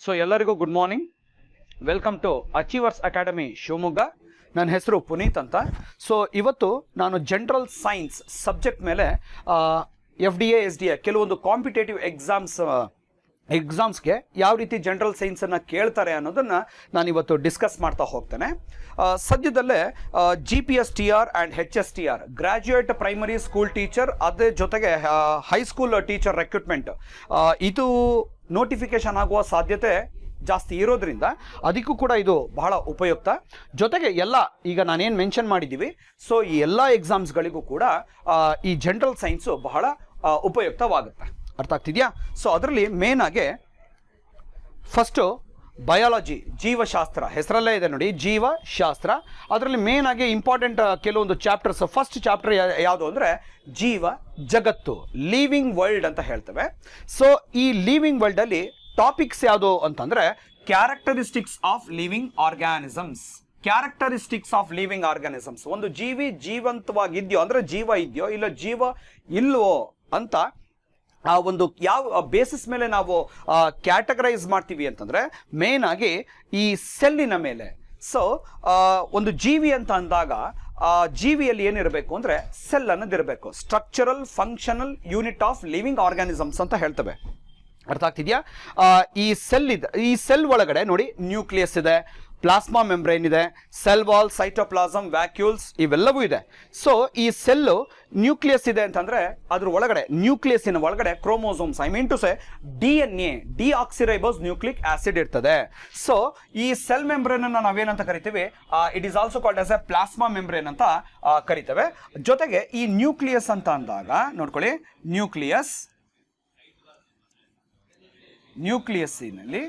So ಎಲ್ಲರಿಗೂ good morning. Welcome to Achievers Academy Shivamogga. ನನ್ನ ಹೆಸರು ಪುನೀತ್ ಅಂತ. ಸೊ ಇವತ್ತು ನಾನು ಜನರಲ್ ಸೈನ್ಸ್ ಸಬ್ಜೆಕ್ಟ್ ಮೇಲೆ FDA SDA ಕೆಲವೊಂದು ಕಾಂಪಿಟೇಟಿವ್ ಎಕ್ಸಾಮ್ಸ್ಗೆ ಯಾವ ರೀತಿ ಜನರಲ್ ಸೈನ್ಸನ್ನು ಕೇಳ್ತಾರೆ ಅನ್ನೋದನ್ನು ನಾನಿವತ್ತು ಡಿಸ್ಕಸ್ ಮಾಡ್ತಾ ಹೋಗ್ತೇನೆ. ಸದ್ಯದಲ್ಲೇ GPSTR and HSTR graduate primary school teacher, ಅದೇ ಜೊತೆಗೆ ಹೈಸ್ಕೂಲ್ ಟೀಚರ್ ರೆಕ್ರೂಟ್ಮೆಂಟ್ ಇದು ನೋಟಿಫಿಕೇಶನ್ ಆಗುವ ಸಾಧ್ಯತೆ ಜಾಸ್ತಿ ಇರೋದ್ರಿಂದ ಅದಕ್ಕೂ ಕೂಡ ಇದು ಬಹಳ ಉಪಯುಕ್ತ. ಜೊತೆಗೆ ಎಲ್ಲ ಈಗ ನಾನೇನು ಮೆನ್ಷನ್ ಮಾಡಿದ್ದೀವಿ, ಸೊ ಈ ಎಲ್ಲ ಎಕ್ಸಾಮ್ಸ್ಗಳಿಗೂ ಕೂಡ ಈ ಜನರಲ್ ಸೈನ್ಸು ಬಹಳ ಉಪಯುಕ್ತವಾಗುತ್ತೆ. ಅರ್ಥ ಆಗ್ತಿದೆಯಾ? ಸೊ ಅದರಲ್ಲಿ ಮೇನ್ ಆಗಿ ಫಸ್ಟು ಬಯಾಲಜಿ, ಜೀವಶಾಸ್ತ್ರ, ಹೆಸರಲ್ಲೇ ಇದೆ ನೋಡಿ, ಜೀವಶಾಸ್ತ್ರ. ಅದರಲ್ಲಿ ಮೇನ್ ಆಗಿ ಇಂಪಾರ್ಟೆಂಟ್ ಕೆಲವೊಂದು ಚಾಪ್ಟರ್ಸ್. ಫಸ್ಟ್ ಚಾಪ್ಟರ್ ಯಾವುದು ಅಂದರೆ ಜೀವ ಜಗತ್ತು, ಲಿವಿಂಗ್ ವರ್ಲ್ಡ್ ಅಂತ ಹೇಳ್ತೇವೆ. ಸೊ ಈ ಲಿವಿಂಗ್ ವರ್ಲ್ಡಲ್ಲಿ ಟಾಪಿಕ್ಸ್ ಯಾವುದು ಅಂತಂದರೆ characteristics of living organisms. Characteristics of living organisms. ಒಂದು ಜೀವಿ ಜೀವಂತವಾಗಿದೆಯೋ ಅಂದರೆ ಜೀವ ಇದೆಯೋ ಇಲ್ಲ ಜೀವ ಇಲ್ವೋ ಅಂತ ಆ ಒಂದು ಯಾವ ಬೇಸಿಸ್ ಮೇಲೆ ನಾವು ಕ್ಯಾಟಗರೈಸ್ ಮಾಡ್ತೀವಿ ಅಂತಂದರೆ ಮೇನ್ ಆಗಿ ಈ ಸೆಲ್ಲಿನ ಮೇಲೆ. ಸೊ ಒಂದು ಜೀವಿ ಅಂತ ಅಂದಾಗ ಆ ಜೀವಿಯಲ್ಲಿ ಏನಿರಬೇಕು ಅಂದರೆ ಸೆಲ್ ಅನ್ನೋದಿರಬೇಕು. Structural functional unit of living organisms ಅಂತ ಹೇಳ್ತೇವೆ. ಅರ್ಥ ಆಗ್ತಿದೆಯಾ? ಈ ಸೆಲ್ ಇದೆ, ಈ ಸೆಲ್ ಒಳಗಡೆ ನೋಡಿ ನ್ಯೂಕ್ಲಿಯಸ್ ಇದೆ, ಪ್ಲಾಸ್ಮಾ ಮೆಂಬ್ರೇನ್ ಇದೆ, ಸೆಲ್ ವಾಲ್, ಸೈಟೋಪ್ಲಾಸಮ್, ವ್ಯಾಕ್ಯೂಲ್ಸ್ ಇವೆಲ್ಲವೂ ಇದೆ. ಸೊ ಈ ಸೆಲ್ಲು ನ್ಯೂಕ್ಲಿಯಸ್ ಇದೆ ಅಂತಂದರೆ ಅದ್ರ ಒಳಗಡೆ, ನ್ಯೂಕ್ಲಿಯಸ್ಸಿನ ಒಳಗಡೆ chromosomes, I mean to say DNA, deoxyribose nucleic acid ಇರ್ತದೆ. ಸೊ ಈ ಸೆಲ್ ಮೆಂಬ್ರೇನನ್ನು ನಾವೇನಂತ ಕರಿತೀವಿ, it is also called as a plasma membrane ಅಂತ ಕರಿತೇವೆ. ಜೊತೆಗೆ ಈ ನ್ಯೂಕ್ಲಿಯಸ್ ಅಂತ ಅಂದಾಗ ನೋಡ್ಕೊಳ್ಳಿ, ನ್ಯೂಕ್ಲಿಯಸ್ಸಿನಲ್ಲಿ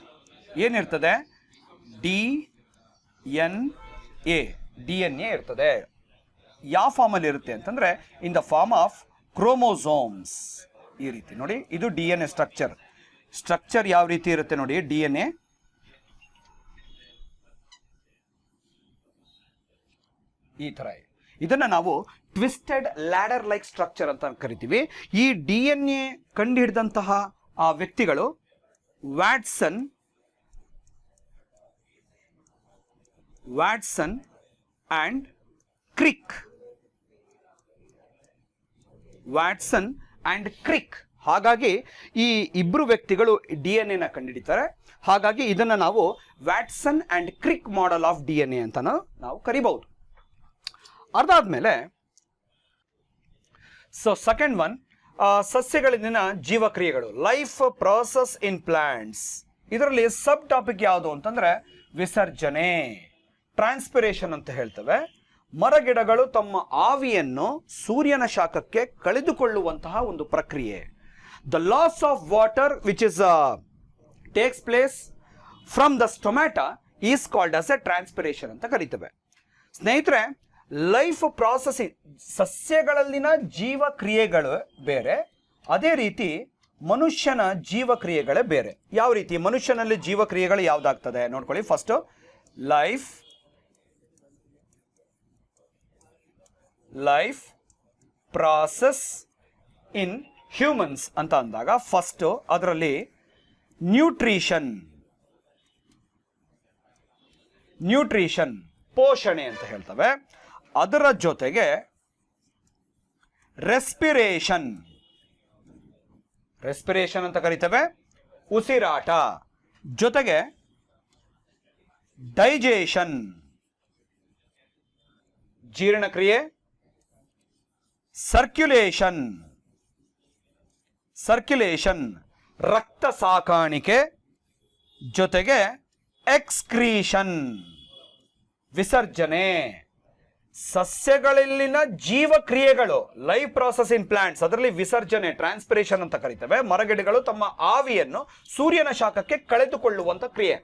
ಏನಿರ್ತದೆ, DNA ಇರ್ತದೆ. ಯಾವ ಫಾರ್ಮಲ್ಲಿ ಇರುತ್ತೆ ಅಂತಂದರೆ in the form of chromosomes. ಈ ರೀತಿ ನೋಡಿ, ಇದು DNA ಸ್ಟ್ರಕ್ಚರ್ ಯಾವ ರೀತಿ ಇರುತ್ತೆ ನೋಡಿ, DNA ಈ ಥರ. ಇದನ್ನು ನಾವು ಟ್ವಿಸ್ಟೆಡ್ ಲ್ಯಾಡರ್ ಲೈಕ್ ಸ್ಟ್ರಕ್ಚರ್ ಅಂತ ಕರಿತೀವಿ. ಈ DNA ಕಂಡುಹಿಡಿದಂತಹ ಆ ವ್ಯಕ್ತಿಗಳು ವ್ಯಾಟ್ಸನ್ ಆ್ಯಂಡ್ ಕ್ರಿಕ್. ಹಾಗಾಗಿ ಈ ಇಬ್ಬರು ವ್ಯಕ್ತಿಗಳು DNA ಕಂಡುಹಿಡಿತಾರೆ. ಹಾಗಾಗಿ ಇದನ್ನು ನಾವು Watson and Crick model of DNA ಅಂತ ನಾವು ಕರಿಬಹುದು. ಅದಾದ್ಮೇಲೆ ಸೊ ಸೆಕೆಂಡ್ ಒನ್, ಸಸ್ಯಗಳಲ್ಲಿನ ಜೀವಕ್ರಿಯೆಗಳು, ಲೈಫ್ ಪ್ರಾಸೆಸ್ ಇನ್ ಪ್ಲಾಂಟ್ಸ್. ಇದರಲ್ಲಿ ಸಬ್ ಟಾಪಿಕ್ ಯಾವುದು ಅಂತಂದರೆ ವಿಸರ್ಜನೆ, ಟ್ರಾನ್ಸ್ಪಿರೇಷನ್ ಅಂತ ಹೇಳ್ತೇವೆ. ಮರಗಿಡಗಳು ತಮ್ಮ ಆವಿಯನ್ನು ಸೂರ್ಯನ ಶಾಖಕ್ಕೆ ಕಳೆದುಕೊಳ್ಳುವಂತಹ ಒಂದು ಪ್ರಕ್ರಿಯೆ. The loss of water which is takes place from the stomata is called as A transpiration ಅಂತ ಕರಿತೇವೆ. ಸ್ನೇಹಿತರೆ, ಲೈಫ್ ಪ್ರಾಸೆಸಿಂಗ್, ಸಸ್ಯಗಳಲ್ಲಿನ ಜೀವಕ್ರಿಯೆಗಳು ಬೇರೆ, ಅದೇ ರೀತಿ ಮನುಷ್ಯನ ಜೀವಕ್ರಿಯೆಗಳೇ ಬೇರೆ. ಯಾವ ರೀತಿ ಮನುಷ್ಯನಲ್ಲಿ ಜೀವಕ್ರಿಯೆಗಳು ಯಾವುದಾಗ್ತದೆ ನೋಡ್ಕೊಳ್ಳಿ. First life process in humans ಅಂತ ಅಂದಾಗ ಫಸ್ಟು ಅದರಲ್ಲಿ ನ್ಯೂಟ್ರಿಷನ್ ಪೋಷಣೆ ಅಂತ ಹೇಳ್ತವೆ. ಅದರ ಜೊತೆಗೆ ರೆಸ್ಪಿರೇಷನ್ ಅಂತ ಕರಿತೇವೆ, ಉಸಿರಾಟ. ಜೊತೆಗೆ ಡೈಜೆಷನ್, ಜೀರ್ಣಕ್ರಿಯೆ. ಸರ್ಕ್ಯುಲೇಷನ್ ರಕ್ತ ಸಾಕಾಣಿಕೆ. ಜೊತೆಗೆ ಎಕ್ಸ್ಕ್ರೀಷನ್ ವಿಸರ್ಜನೆ. ಸಸ್ಯಗಳಲ್ಲಿನ ಜೀವಕ್ರಿಯೆಗಳು, ಲೈಫ್ ಪ್ರಾಸೆಸ್ ಇನ್ ಪ್ಲಾಂಟ್ಸ್, ಅದರಲ್ಲಿ ವಿಸರ್ಜನೆ, ಟ್ರಾನ್ಸ್ಪಿರೇಷನ್ ಅಂತ ಕರಿತೇವೆ. ಮರಗಿಡಗಳು ತಮ್ಮ ಆವಿಯನ್ನು ಸೂರ್ಯನ ಶಾಖಕ್ಕೆ ಕಳೆದುಕೊಳ್ಳುವಂತ ಕ್ರಿಯೆ.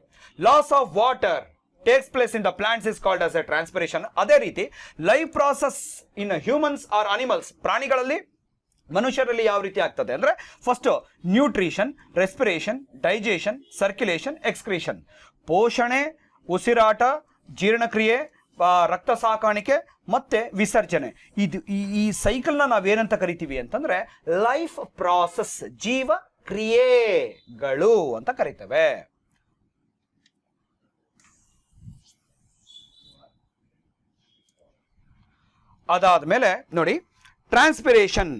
Loss of water takes place in the plants is called as A transpiration. ಅದೇ ರೀತಿ life process in humans R animals, ಪ್ರಾಣಿಗಳಲ್ಲಿ, ಮನುಷ್ಯರಲ್ಲಿ ಯಾವ ರೀತಿ ಆಗ್ತದೆ ಅಂದರೆ first nutrition, respiration, digestion, circulation, excretion. ಪೋಷಣೆ, ಉಸಿರಾಟ, ಜೀರ್ಣಕ್ರಿಯೆ, ರಕ್ತ ಸಾಕಾಣಿಕೆ ಮತ್ತೆ ವಿಸರ್ಜನೆ. ಇದು ಈ ಸೈಕಲ್ನ ನಾವೇನಂತ ಕರಿತೀವಿ ಅಂತಂದ್ರೆ ಲೈಫ್ ಪ್ರಾಸೆಸ್, ಜೀವ ಕ್ರಿಯೆಗಳು ಅಂತ ಕರಿತೇವೆ. ಅದಾದ್ಮೇಲೆ ನೋಡಿ transpiration,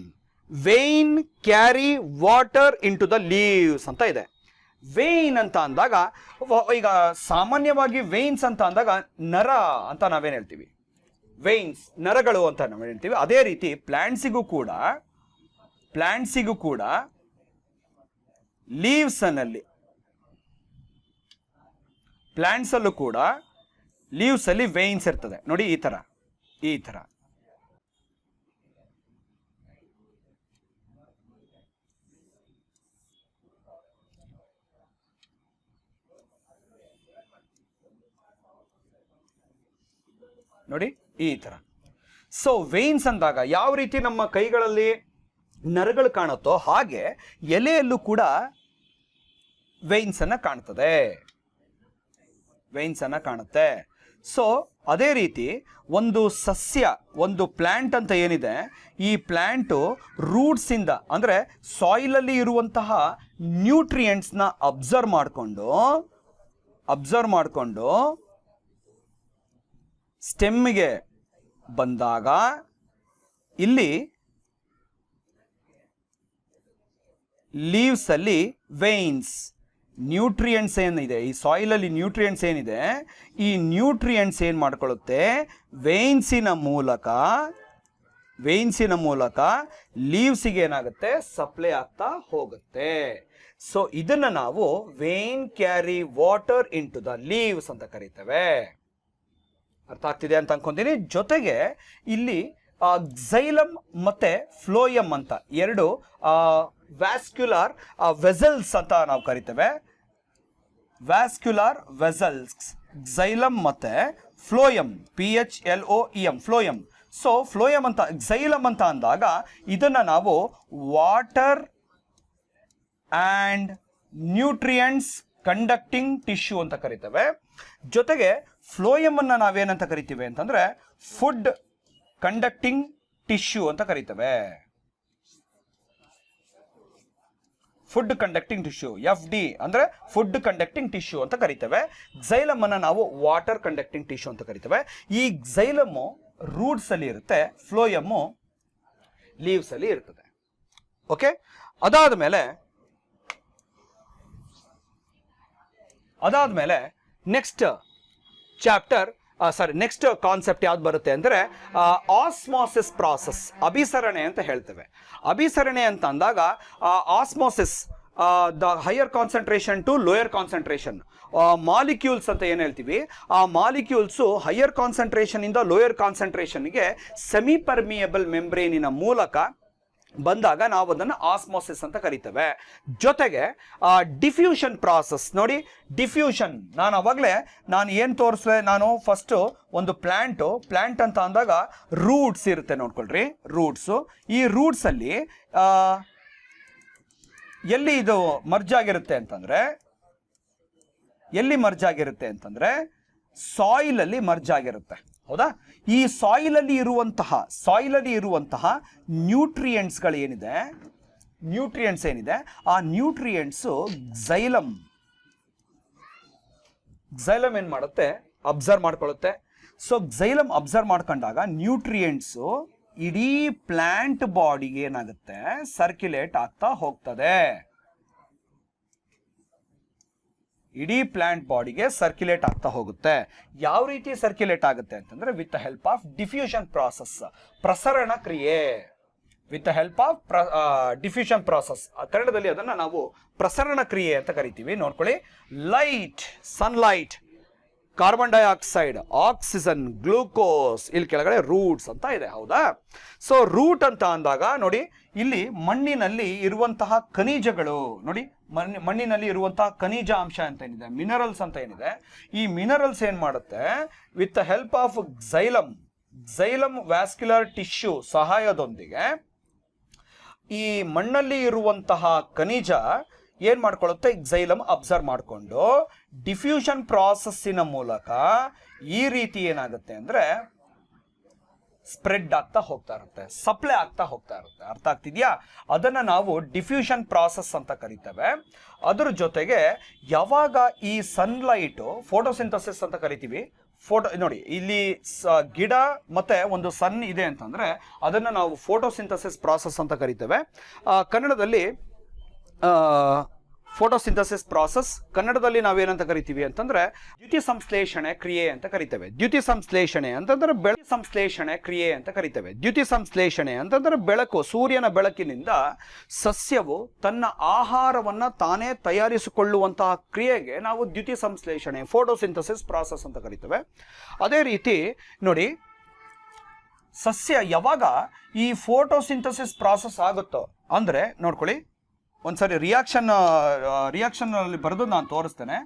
vein carry water into the leaves ಅಂತ ಇದೆ. ವೇನ್ ಅಂತ ಅಂದಾಗ ಈಗ ಸಾಮಾನ್ಯವಾಗಿ ವೇನ್ಸ್ ಅಂತ ಅಂದಾಗ ನರ ಅಂತ ನಾವೇನು ಹೇಳ್ತೀವಿ, ವೇನ್ಸ್ ನರಗಳು ಅಂತ ನಾವೇನು ಹೇಳ್ತೀವಿ. ಅದೇ ರೀತಿ ಪ್ಲಾಂಟ್ಸಿಗೂ ಕೂಡ ಲೀವ್ಸ್ ಅನ್ನಲ್ಲಿ ಪ್ಲಾಂಟ್ಸ್ ಅಲ್ಲೂ ಕೂಡ ಲೀವ್ಸ್ ಅಲ್ಲಿ ವೇನ್ಸ್ ಇರ್ತದೆ ನೋಡಿ, ಈ ತರ ನೋಡಿ, ಈ ತರ. ಸೊ ವೇನ್ಸ್ ಅಂದಾಗ ಯಾವ ರೀತಿ ನಮ್ಮ ಕೈಗಳಲ್ಲಿ ನರಗಳು ಕಾಣುತ್ತೋ ಹಾಗೆ ಎಲೆಯಲ್ಲೂ ಕೂಡ ವೇನ್ಸ್ ಅನ್ನ ಕಾಣುತ್ತೆ. ಸೊ ಅದೇ ರೀತಿ ಒಂದು ಸಸ್ಯ, ಒಂದು ಪ್ಲಾಂಟ್ ಅಂತ ಏನಿದೆ, ಈ ಪ್ಲಾಂಟು ರೂಟ್ಸ್ ಇಂದ ಅಂದ್ರೆ ಸಾಯಿಲ್ ಅಲ್ಲಿ ಇರುವಂತಹ ನ್ಯೂಟ್ರಿಯೆಂಟ್ಸ್ ನ ಅಬ್ಸರ್ವ್ ಮಾಡಿಕೊಂಡು ಸ್ಟೆಮ್ಗೆ ಬಂದಾಗ ಇಲ್ಲಿ ಲೀವ್ಸ್ ಅಲ್ಲಿ ವೇನ್ಸ್, ನ್ಯೂಟ್ರಿಯೆಂಟ್ಸ್ ಏನಿದೆ, ಈ ಸಾಯಿಲ್ ಅಲ್ಲಿ ನ್ಯೂಟ್ರಿಯೆಂಟ್ಸ್ ಏನಿದೆ, ಈ ನ್ಯೂಟ್ರಿಯೆಂಟ್ಸ್ ಏನ್ ಮಾಡ್ಕೊಳ್ಳುತ್ತೆ, ವೇನ್ಸಿನ ಮೂಲಕ ಲೀವ್ಸಿಗೆ ಏನಾಗುತ್ತೆ, ಸಪ್ಲೈ ಆಗ್ತಾ ಹೋಗುತ್ತೆ. ಸೊ ಇದನ್ನ ನಾವು vein carry water into the leaves ಅಂತ ಕರೀತೇವೆ. ಅರ್ಥ ಆಗ್ತಿದೆ ಅಂತ ಅನ್ಕೊಂತೀನಿ. ಜೊತೆಗೆ ಇಲ್ಲಿ ಝೈಲಮ್ ಮತ್ತೆ ಫ್ಲೋಯಮ್ ಅಂತ ಎರಡು ವ್ಯಾಸ್ಕ್ಯುಲರ್ ವೆಸಲ್ಸ್ ಅಂತ ನಾವು ಕರಿತೇವೆ. ವ್ಯಾಸ್ಕ್ಯುಲರ್ ವೆಸಲ್ಸ್, ಝೈಲಮ್ ಮತ್ತೆ phloem, PHLOEM, phloem. So phloem ಅಂತ, ಝೈಲಮ್ ಅಂತ ಅಂದಾಗ ಇದನ್ನ ನಾವು water and nutrients conducting tissue ಅಂತ ಕರಿತೇವೆ. ಜೊತೆಗೆ ಫ್ಲೋಯಮ್ ಅನ್ನ ನಾವೇನಂತ ಕರಿತೀವಿ ಅಂತಂದ್ರೆ ಫುಡ್ ಕಂಡಕ್ಟಿಂಗ್ ಟಿಶ್ಯೂ ಅಂತ ಕರಿತೇವೆ. ಫುಡ್ ಕಂಡಕ್ಟಿಂಗ್ ಟಿಶ್ಯೂ, FD ಅಂದ್ರೆ ಫುಡ್ ಕಂಡಕ್ಟಿಂಗ್ ಟಿಶ್ಯೂ ಅಂತ ಕರಿತೇವೆ. ಝೈಲಮ್ ಅನ್ನ ನಾವು ವಾಟರ್ ಕಂಡಕ್ಟಿಂಗ್ ಟಿಶ್ಯೂ ಅಂತ ಕರಿತೇವೆ. ಈ ಝೈಲಮ್ ರೂಟ್ಸ್ ಅಲ್ಲಿ ಇರುತ್ತೆ, ಫ್ಲೋಯಮ್ ಲೀವ್ಸ್ ಅಲ್ಲಿ ಇರ್ತದೆ. ಓಕೆ, ಅದಾದ್ಮೇಲೆ ನೆಕ್ಸ್ಟ್ ಕಾನ್ಸೆಪ್ಟ್ ಯಾವ್ದು ಬರುತ್ತೆ ಅಂದ್ರೆ ಆಸ್ಮಾಸಿಸ್ ಪ್ರಾಸೆಸ್, ಅಭಿಸರಣೆ ಅಂತ ಹೇಳ್ತೇವೆ. ಅಭಿಸರಣೆ ಅಂತ ಅಂದಾಗ osmosis, the higher concentration to lower concentration molecules ಅಂತ ಏನು ಹೇಳ್ತೀವಿ, ಆ ಮಾಲಿಕ್ಯೂಲ್ಸು ಹೈಯರ್ ಕಾನ್ಸಂಟ್ರೇಷನ್ ಇಂದ ಲೋಯರ್ ಕಾನ್ಸಂಟ್ರೇಷನ್ಗೆ ಸೆಮಿ ಪರ್ಮಿಯಬಲ್ ಮೆಂಬ್ರೇನಿನ ಮೂಲಕ ಬಂದಾಗ ನಾವು ಅದನ್ನು ಆಸ್ಮೋಸಿಸ್ ಅಂತ ಕರಿತೇವೆ. ಜೊತೆಗೆ ಡಿಫ್ಯೂಷನ್ ಪ್ರಾಸೆಸ್ ನೋಡಿ, ಡಿಫ್ಯೂಷನ್ ನಾನು ಏನು ತೋರಿಸಿದೆ, ನಾನು ಫಸ್ಟ್ ಒಂದು ಪ್ಲಾಂಟ್ ಅಂತ ಅಂದಾಗ ರೂಟ್ಸ್ ಇರುತ್ತೆ ನೋಡ್ಕೊಳ್ರಿ, ರೂಟ್ಸು. ಈ ರೂಟ್ಸ್ ಅಲ್ಲಿ ಎಲ್ಲಿ ಇದು ಮರ್ಜ್ ಆಗಿರುತ್ತೆ ಅಂತಂದ್ರೆ ಸಾಯಿಲ್ ಅಲ್ಲಿ ಮರ್ಜ್ ಆಗಿರುತ್ತೆ, ಹೌದಾ? ಈ ಸಾಯಿಲ್ ಅಲ್ಲಿ ಇರುವಂತಹ ನ್ಯೂಟ್ರಿಯೆಂಟ್ಸ್ ಏನಿದೆ, ಆ ನ್ಯೂಟ್ರಿಯೆಂಟ್ಸು ಝೈಲಮ್ ಏನ್ ಮಾಡುತ್ತೆ, ಅಬ್ಸರ್ವ್ ಮಾಡ್ಕೊಳ್ಳುತ್ತೆ. ಸೊ ಝೈಲಮ್ ಅಬ್ಸರ್ವ್ ಮಾಡ್ಕೊಂಡಾಗ ನ್ಯೂಟ್ರಿಯೆಂಟ್ಸು ಇಡೀ ಪ್ಲಾಂಟ್ ಬಾಡಿಗೆ ಏನಾಗುತ್ತೆ, ಸರ್ಕ್ಯುಲೇಟ್ ಆಗ್ತಾ ಹೋಗ್ತದೆ. ಇಡೀ ಪ್ಲಾಂಟ್ ಬಾಡಿಗೆ ಸರ್ಕ್ಯುಲೇಟ್ ಆಗ್ತಾ ಹೋಗುತ್ತೆ. ಯಾವ ರೀತಿ ಸರ್ಕ್ಯುಲೇಟ್ ಆಗುತ್ತೆ ಅಂತಂದ್ರೆ with the help of diffusion process, ಪ್ರಸರಣ ಕ್ರಿಯೆ. With the help of diffusion process, ಕನ್ನಡದಲ್ಲಿ ಅದನ್ನ ನಾವು ಪ್ರಸರಣ ಕ್ರಿಯೆ ಅಂತ ಕರಿತೀವಿ. ನೋಡ್ಕೊಳ್ಳಿ, light, sunlight, carbon dioxide, oxygen, glucose, ಇಲ್ಲಿ ಕೆಳಗಡೆ ರೂಟ್ಸ್ ಅಂತ ಇದೆ, ಹೌದಾ? ಸೊ ರೂಟ್ ಅಂತ ಅಂದಾಗ ನೋಡಿ, ಇಲ್ಲಿ ಮಣ್ಣಿನಲ್ಲಿ ಇರುವಂತಹ ಖನಿಜಗಳು ನೋಡಿ, ಮಣ್ಣಿನಲ್ಲಿ ಇರುವಂತಹ ಖನಿಜ ಅಂಶ ಅಂತ ಏನಿದೆ, ಮಿನರಲ್ಸ್ ಅಂತ ಏನಿದೆ, ಈ ಮಿನರಲ್ಸ್ ಏನ್ ಮಾಡುತ್ತೆ, with the help of xylem vascular tissue ಸಹಾಯದೊಂದಿಗೆ ಈ ಮಣ್ಣಲ್ಲಿ ಇರುವಂತಹ ಖನಿಜ ಏನ್ ಮಾಡ್ಕೊಳ್ಳುತ್ತೆ, ಝೈಲಮ್ ಅಬ್ಸರ್ವ್ ಮಾಡಿಕೊಂಡು ಡಿಫ್ಯೂಷನ್ ಪ್ರಾಸೆಸ್ಸಿನ ಮೂಲಕ ಈ ರೀತಿ ಏನಾಗುತ್ತೆ ಅಂದ್ರೆ ಸ್ಪ್ರೆಡ್ ಆಗ್ತಾ ಹೋಗ್ತಾ ಇರುತ್ತೆ, ಸಪ್ಲೈ ಆಗ್ತಾ ಹೋಗ್ತಾ ಇರುತ್ತೆ. ಅರ್ಥ ಆಗ್ತಿದ್ಯಾ? ಅದನ್ನ ನಾವು ಡಿಫ್ಯೂಷನ್ ಪ್ರಾಸೆಸ್ ಅಂತ ಕರಿತೇವೆ. ಅದ್ರ ಜೊತೆಗೆ ಯಾವಾಗ ಈ ಸನ್ಲೈಟ್, ಫೋಟೋಸಿಂಥಸಿಸ್ ಅಂತ ಕರಿತೀವಿ, ಫೋಟೋ ನೋಡಿ, ಇಲ್ಲಿ ಗಿಡ ಮತ್ತೆ ಒಂದು ಸನ್ ಇದೆ ಅಂತಂದ್ರೆ ಅದನ್ನ ನಾವು ಫೋಟೋಸಿಂಥಸಿಸ್ ಪ್ರಾಸೆಸ್ ಅಂತ ಕರಿತೇವೆ. ಕನ್ನಡದಲ್ಲಿ ಫೋಟೋಸಿಂಥಸಿಸ್ ಪ್ರಾಸೆಸ್ ಕನ್ನಡದಲ್ಲಿ ನಾವೇನಂತ ಕರಿತೀವಿ ಅಂತಂದ್ರೆ ದ್ಯುತಿ ಸಂಶ್ಲೇಷಣೆ ಕ್ರಿಯೆ ಅಂತ ಕರಿತೇವೆ. ದ್ಯುತಿ ಸಂಶ್ಲೇಷಣೆ ಅಂತಂದ್ರೆ ಸಂಶ್ಲೇಷಣೆ ಕ್ರಿಯೆ ಅಂತ ಕರಿತೇವೆ. ದ್ಯುತಿ ಸಂಶ್ಲೇಷಣೆ ಅಂತಂದ್ರೆ ಬೆಳಕು, ಸೂರ್ಯನ ಬೆಳಕಿನಿಂದ ಸಸ್ಯವು ತನ್ನ ಆಹಾರವನ್ನ ತಾನೇ ತಯಾರಿಸಿಕೊಳ್ಳುವಂತಹ ಕ್ರಿಯೆಗೆ ನಾವು ದ್ಯುತಿ ಸಂಶ್ಲೇಷಣೆ ಫೋಟೋಸಿಂಥಸಿಸ್ ಪ್ರಾಸೆಸ್ ಅಂತ ಕರಿತೇವೆ. ಅದೇ ರೀತಿ ನೋಡಿ, ಸಸ್ಯ ಯಾವಾಗ ಈ ಫೋಟೋಸಿಂಥಸಿಸ್ ಪ್ರಾಸೆಸ್ ಆಗುತ್ತೋ ಅಂದ್ರೆ ನೋಡ್ಕೊಳ್ಳಿ, ಒಂದ್ಸರಿ ರಿಯಾಕ್ಷನ್ ಅಲ್ಲಿ ಬರೆದು ನಾನು ತೋರಿಸ್ತೇನೆ.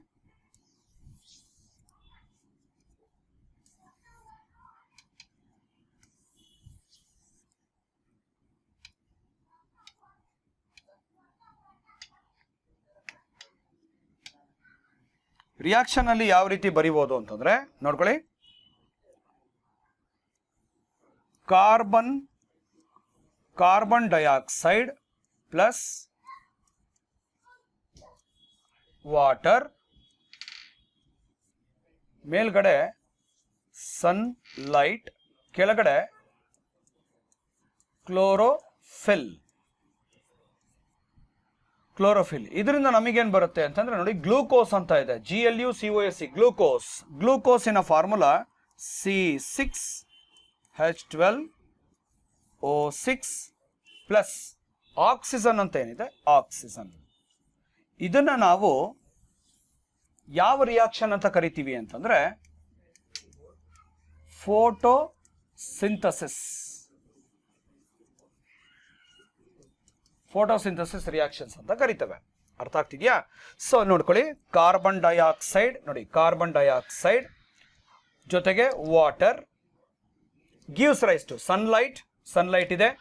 ರಿಯಾಕ್ಷನ್ ಅಲ್ಲಿ ಯಾವ ರೀತಿ ಬರಿಬಹುದು ಅಂತಂದ್ರೆ ನೋಡ್ಕೊಳ್ಳಿ, ಕಾರ್ಬನ್ ಡೈಆಕ್ಸೈಡ್ ಪ್ಲಸ್ ವಾಟರ್, ಮೇಲ್ಗಡೆ ಸನ್ಲೈಟ್, ಕೆಳಗಡೆ ಕ್ಲೋರೋಫಿಲ್. ಇದರಿಂದ ನಮಗೇನು ಬರುತ್ತೆ ಅಂತಂದ್ರೆ ನೋಡಿ, ಗ್ಲೂಕೋಸ್ ಅಂತ ಇದೆ, GLUCOSE, ಗ್ಲೂಕೋಸಿನ ಫಾರ್ಮುಲಾ C6H12O6 ಪ್ಲಸ್ ಆಕ್ಸಿಜನ್ ಅಂತ ಏನಿದೆ, ಆಕ್ಸಿಜನ್. ಇದನ್ನ ನಾವು ಯಾವ ರಿಯಾಕ್ಷನ್ ಅಂತ ಕರಿತೀವಿ ಅಂತಂದ್ರೆ ಫೋಟೋಸಿಂಥಸಿಸ್ ರಿಯಾಕ್ಷನ್ಸ್ ಅಂತ ಕರಿತೇವೆ. ಅರ್ಥ ಆಗ್ತಿದ್ಯಾ? ಸೊ ನೋಡ್ಕೊಳ್ಳಿ, ಕಾರ್ಬನ್ ಡೈಆಕ್ಸೈಡ್ ಜೊತೆಗೆ water gives rise to sunlight ಇದೆ.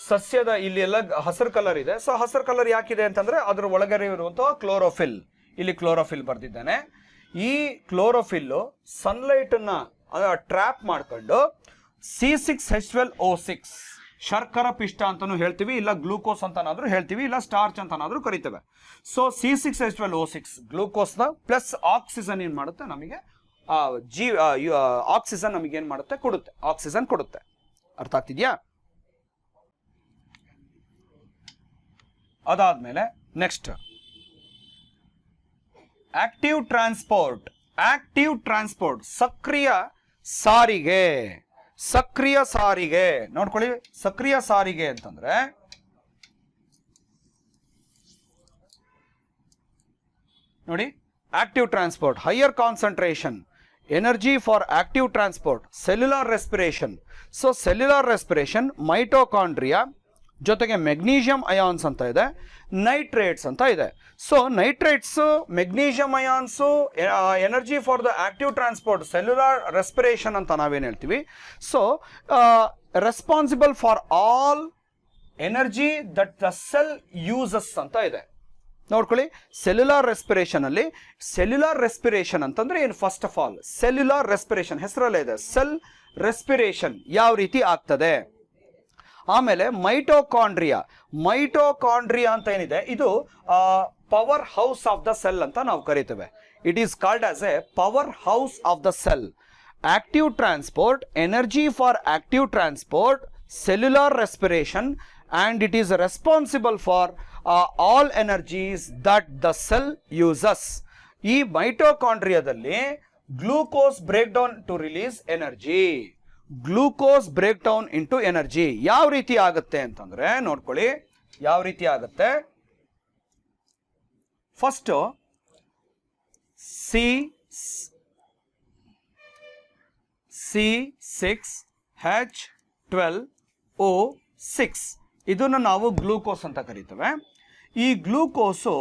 ಸಸ್ಯದ ಇಲ್ಲಿ ಎಲ್ಲ ಹಸಿರು ಕಲರ್ ಇದೆ. ಸೊ ಹಸಿರು ಕಲರ್ ಯಾಕಿದೆ ಅಂತಂದ್ರೆ ಅದ್ರ ಒಳಗಡೆ ಇರುವಂತಹ ಕ್ಲೋರೋಫಿಲ್, ಇಲ್ಲಿ ಕ್ಲೋರೋಫಿಲ್ ಬರ್ದಿದ್ದಾನೆ. ಈ ಕ್ಲೋರೋಫಿಲ್ ಸನ್ಲೈಟ್ ಅನ್ನ ಟ್ರ್ಯಾಪ್ ಮಾಡ್ಕೊಂಡು C6H12O6 ಶರ್ಕರ ಪಿಷ್ಟ ಅಂತಾನು ಹೇಳ್ತೀವಿ, ಇಲ್ಲ ಗ್ಲೂಕೋಸ್ ಅಂತನಾದ್ರೂ ಹೇಳ್ತೀವಿ, ಇಲ್ಲ ಸ್ಟಾರ್ಚ್ ಅಂತನಾದ್ರೂ ಕರಿತೇವೆ. ಸೊ C6H12O6 ಗ್ಲೂಕೋಸ್ನ ಪ್ಲಸ್ ಆಕ್ಸಿಜನ್ ಏನ್ ಮಾಡುತ್ತೆ ನಮಗೆ, ಆಕ್ಸಿಜನ್ ನಮಗೆ ಏನ್ ಮಾಡುತ್ತೆ, ಆಕ್ಸಿಜನ್ ಕೊಡುತ್ತೆ. ಅರ್ಥ ಆಗ್ತಿದ್ಯಾ? ಅದಾದ್ಮೇಲೆ ನೆಕ್ಸ್ಟ್ ಆಕ್ಟಿವ್ ಟ್ರಾನ್ಸ್ಪೋರ್ಟ್, ಸಕ್ರಿಯ ಸಾರಿಗೆ. ನೋಡ್ಕೊಳ್ಳಿ, ಸಕ್ರಿಯ ಸಾರಿಗೆ ಅಂತಂದ್ರೆ ನೋಡಿ, active transport, higher concentration energy for active transport, cellular respiration. So cellular respiration, mitochondria ಜೊತೆಗೆ ಮೆಗ್ನೀಷಿಯಂ ಅಯಾನ್ಸ್ ಅಂತ ಇದೆ, ನೈಟ್ರೇಟ್ಸ್ ಅಂತ ಇದೆ. So nitrates, magnesium ions, energy for the active transport, cellular respiration ಅಂತ ನಾವೇನು ಹೇಳ್ತೀವಿ. So responsible for all energy that the cell uses ಅಂತ ಇದೆ. ನೋಡ್ಕೊಳ್ಳಿ, ಸೆಲ್ಯುಲಾರ್ ರೆಸ್ಪಿರೇಷನ್ ಅಂತಂದ್ರೆ ಏನು? First of all cellular respiration ಹೆಸರಲ್ಲೇ ಇದೆ, ಸೆಲ್ ರೆಸ್ಪಿರೇಷನ್ ಯಾವ ರೀತಿ ಆಗ್ತದೆ. ಆಮೇಲೆ ಮೈಟೋಕಾಂಡ್ರಿಯಾ ಅಂತ ಏನಿದೆ, ಇದು power house of the cell ಅಂತ ನಾವು ಕರಿತೇವೆ. It is called as A power house of the cell. Active transport, energy for active transport, cellular respiration, and it is responsible for all energies that the cell uses. ಈ ಮೈಟೋಕಾಂಡ್ರಿಯಾದಲ್ಲಿ glucose break down to release energy, glucose break down into energy ಯಾವ ರೀತಿ ಆಗುತ್ತೆ ಅಂತಂದ್ರೆ ನೋಡ್ಕೊಳ್ಳಿ, ಯಾವ ರೀತಿ ಆಗುತ್ತೆ. ಫಸ್ಟ್ C6H12O6 ಇದನ್ನು ನಾವು ಗ್ಲೂಕೋಸ್ ಅಂತ ಕರಿತೇವೆ. ಈ ಗ್ಲೂಕೋಸು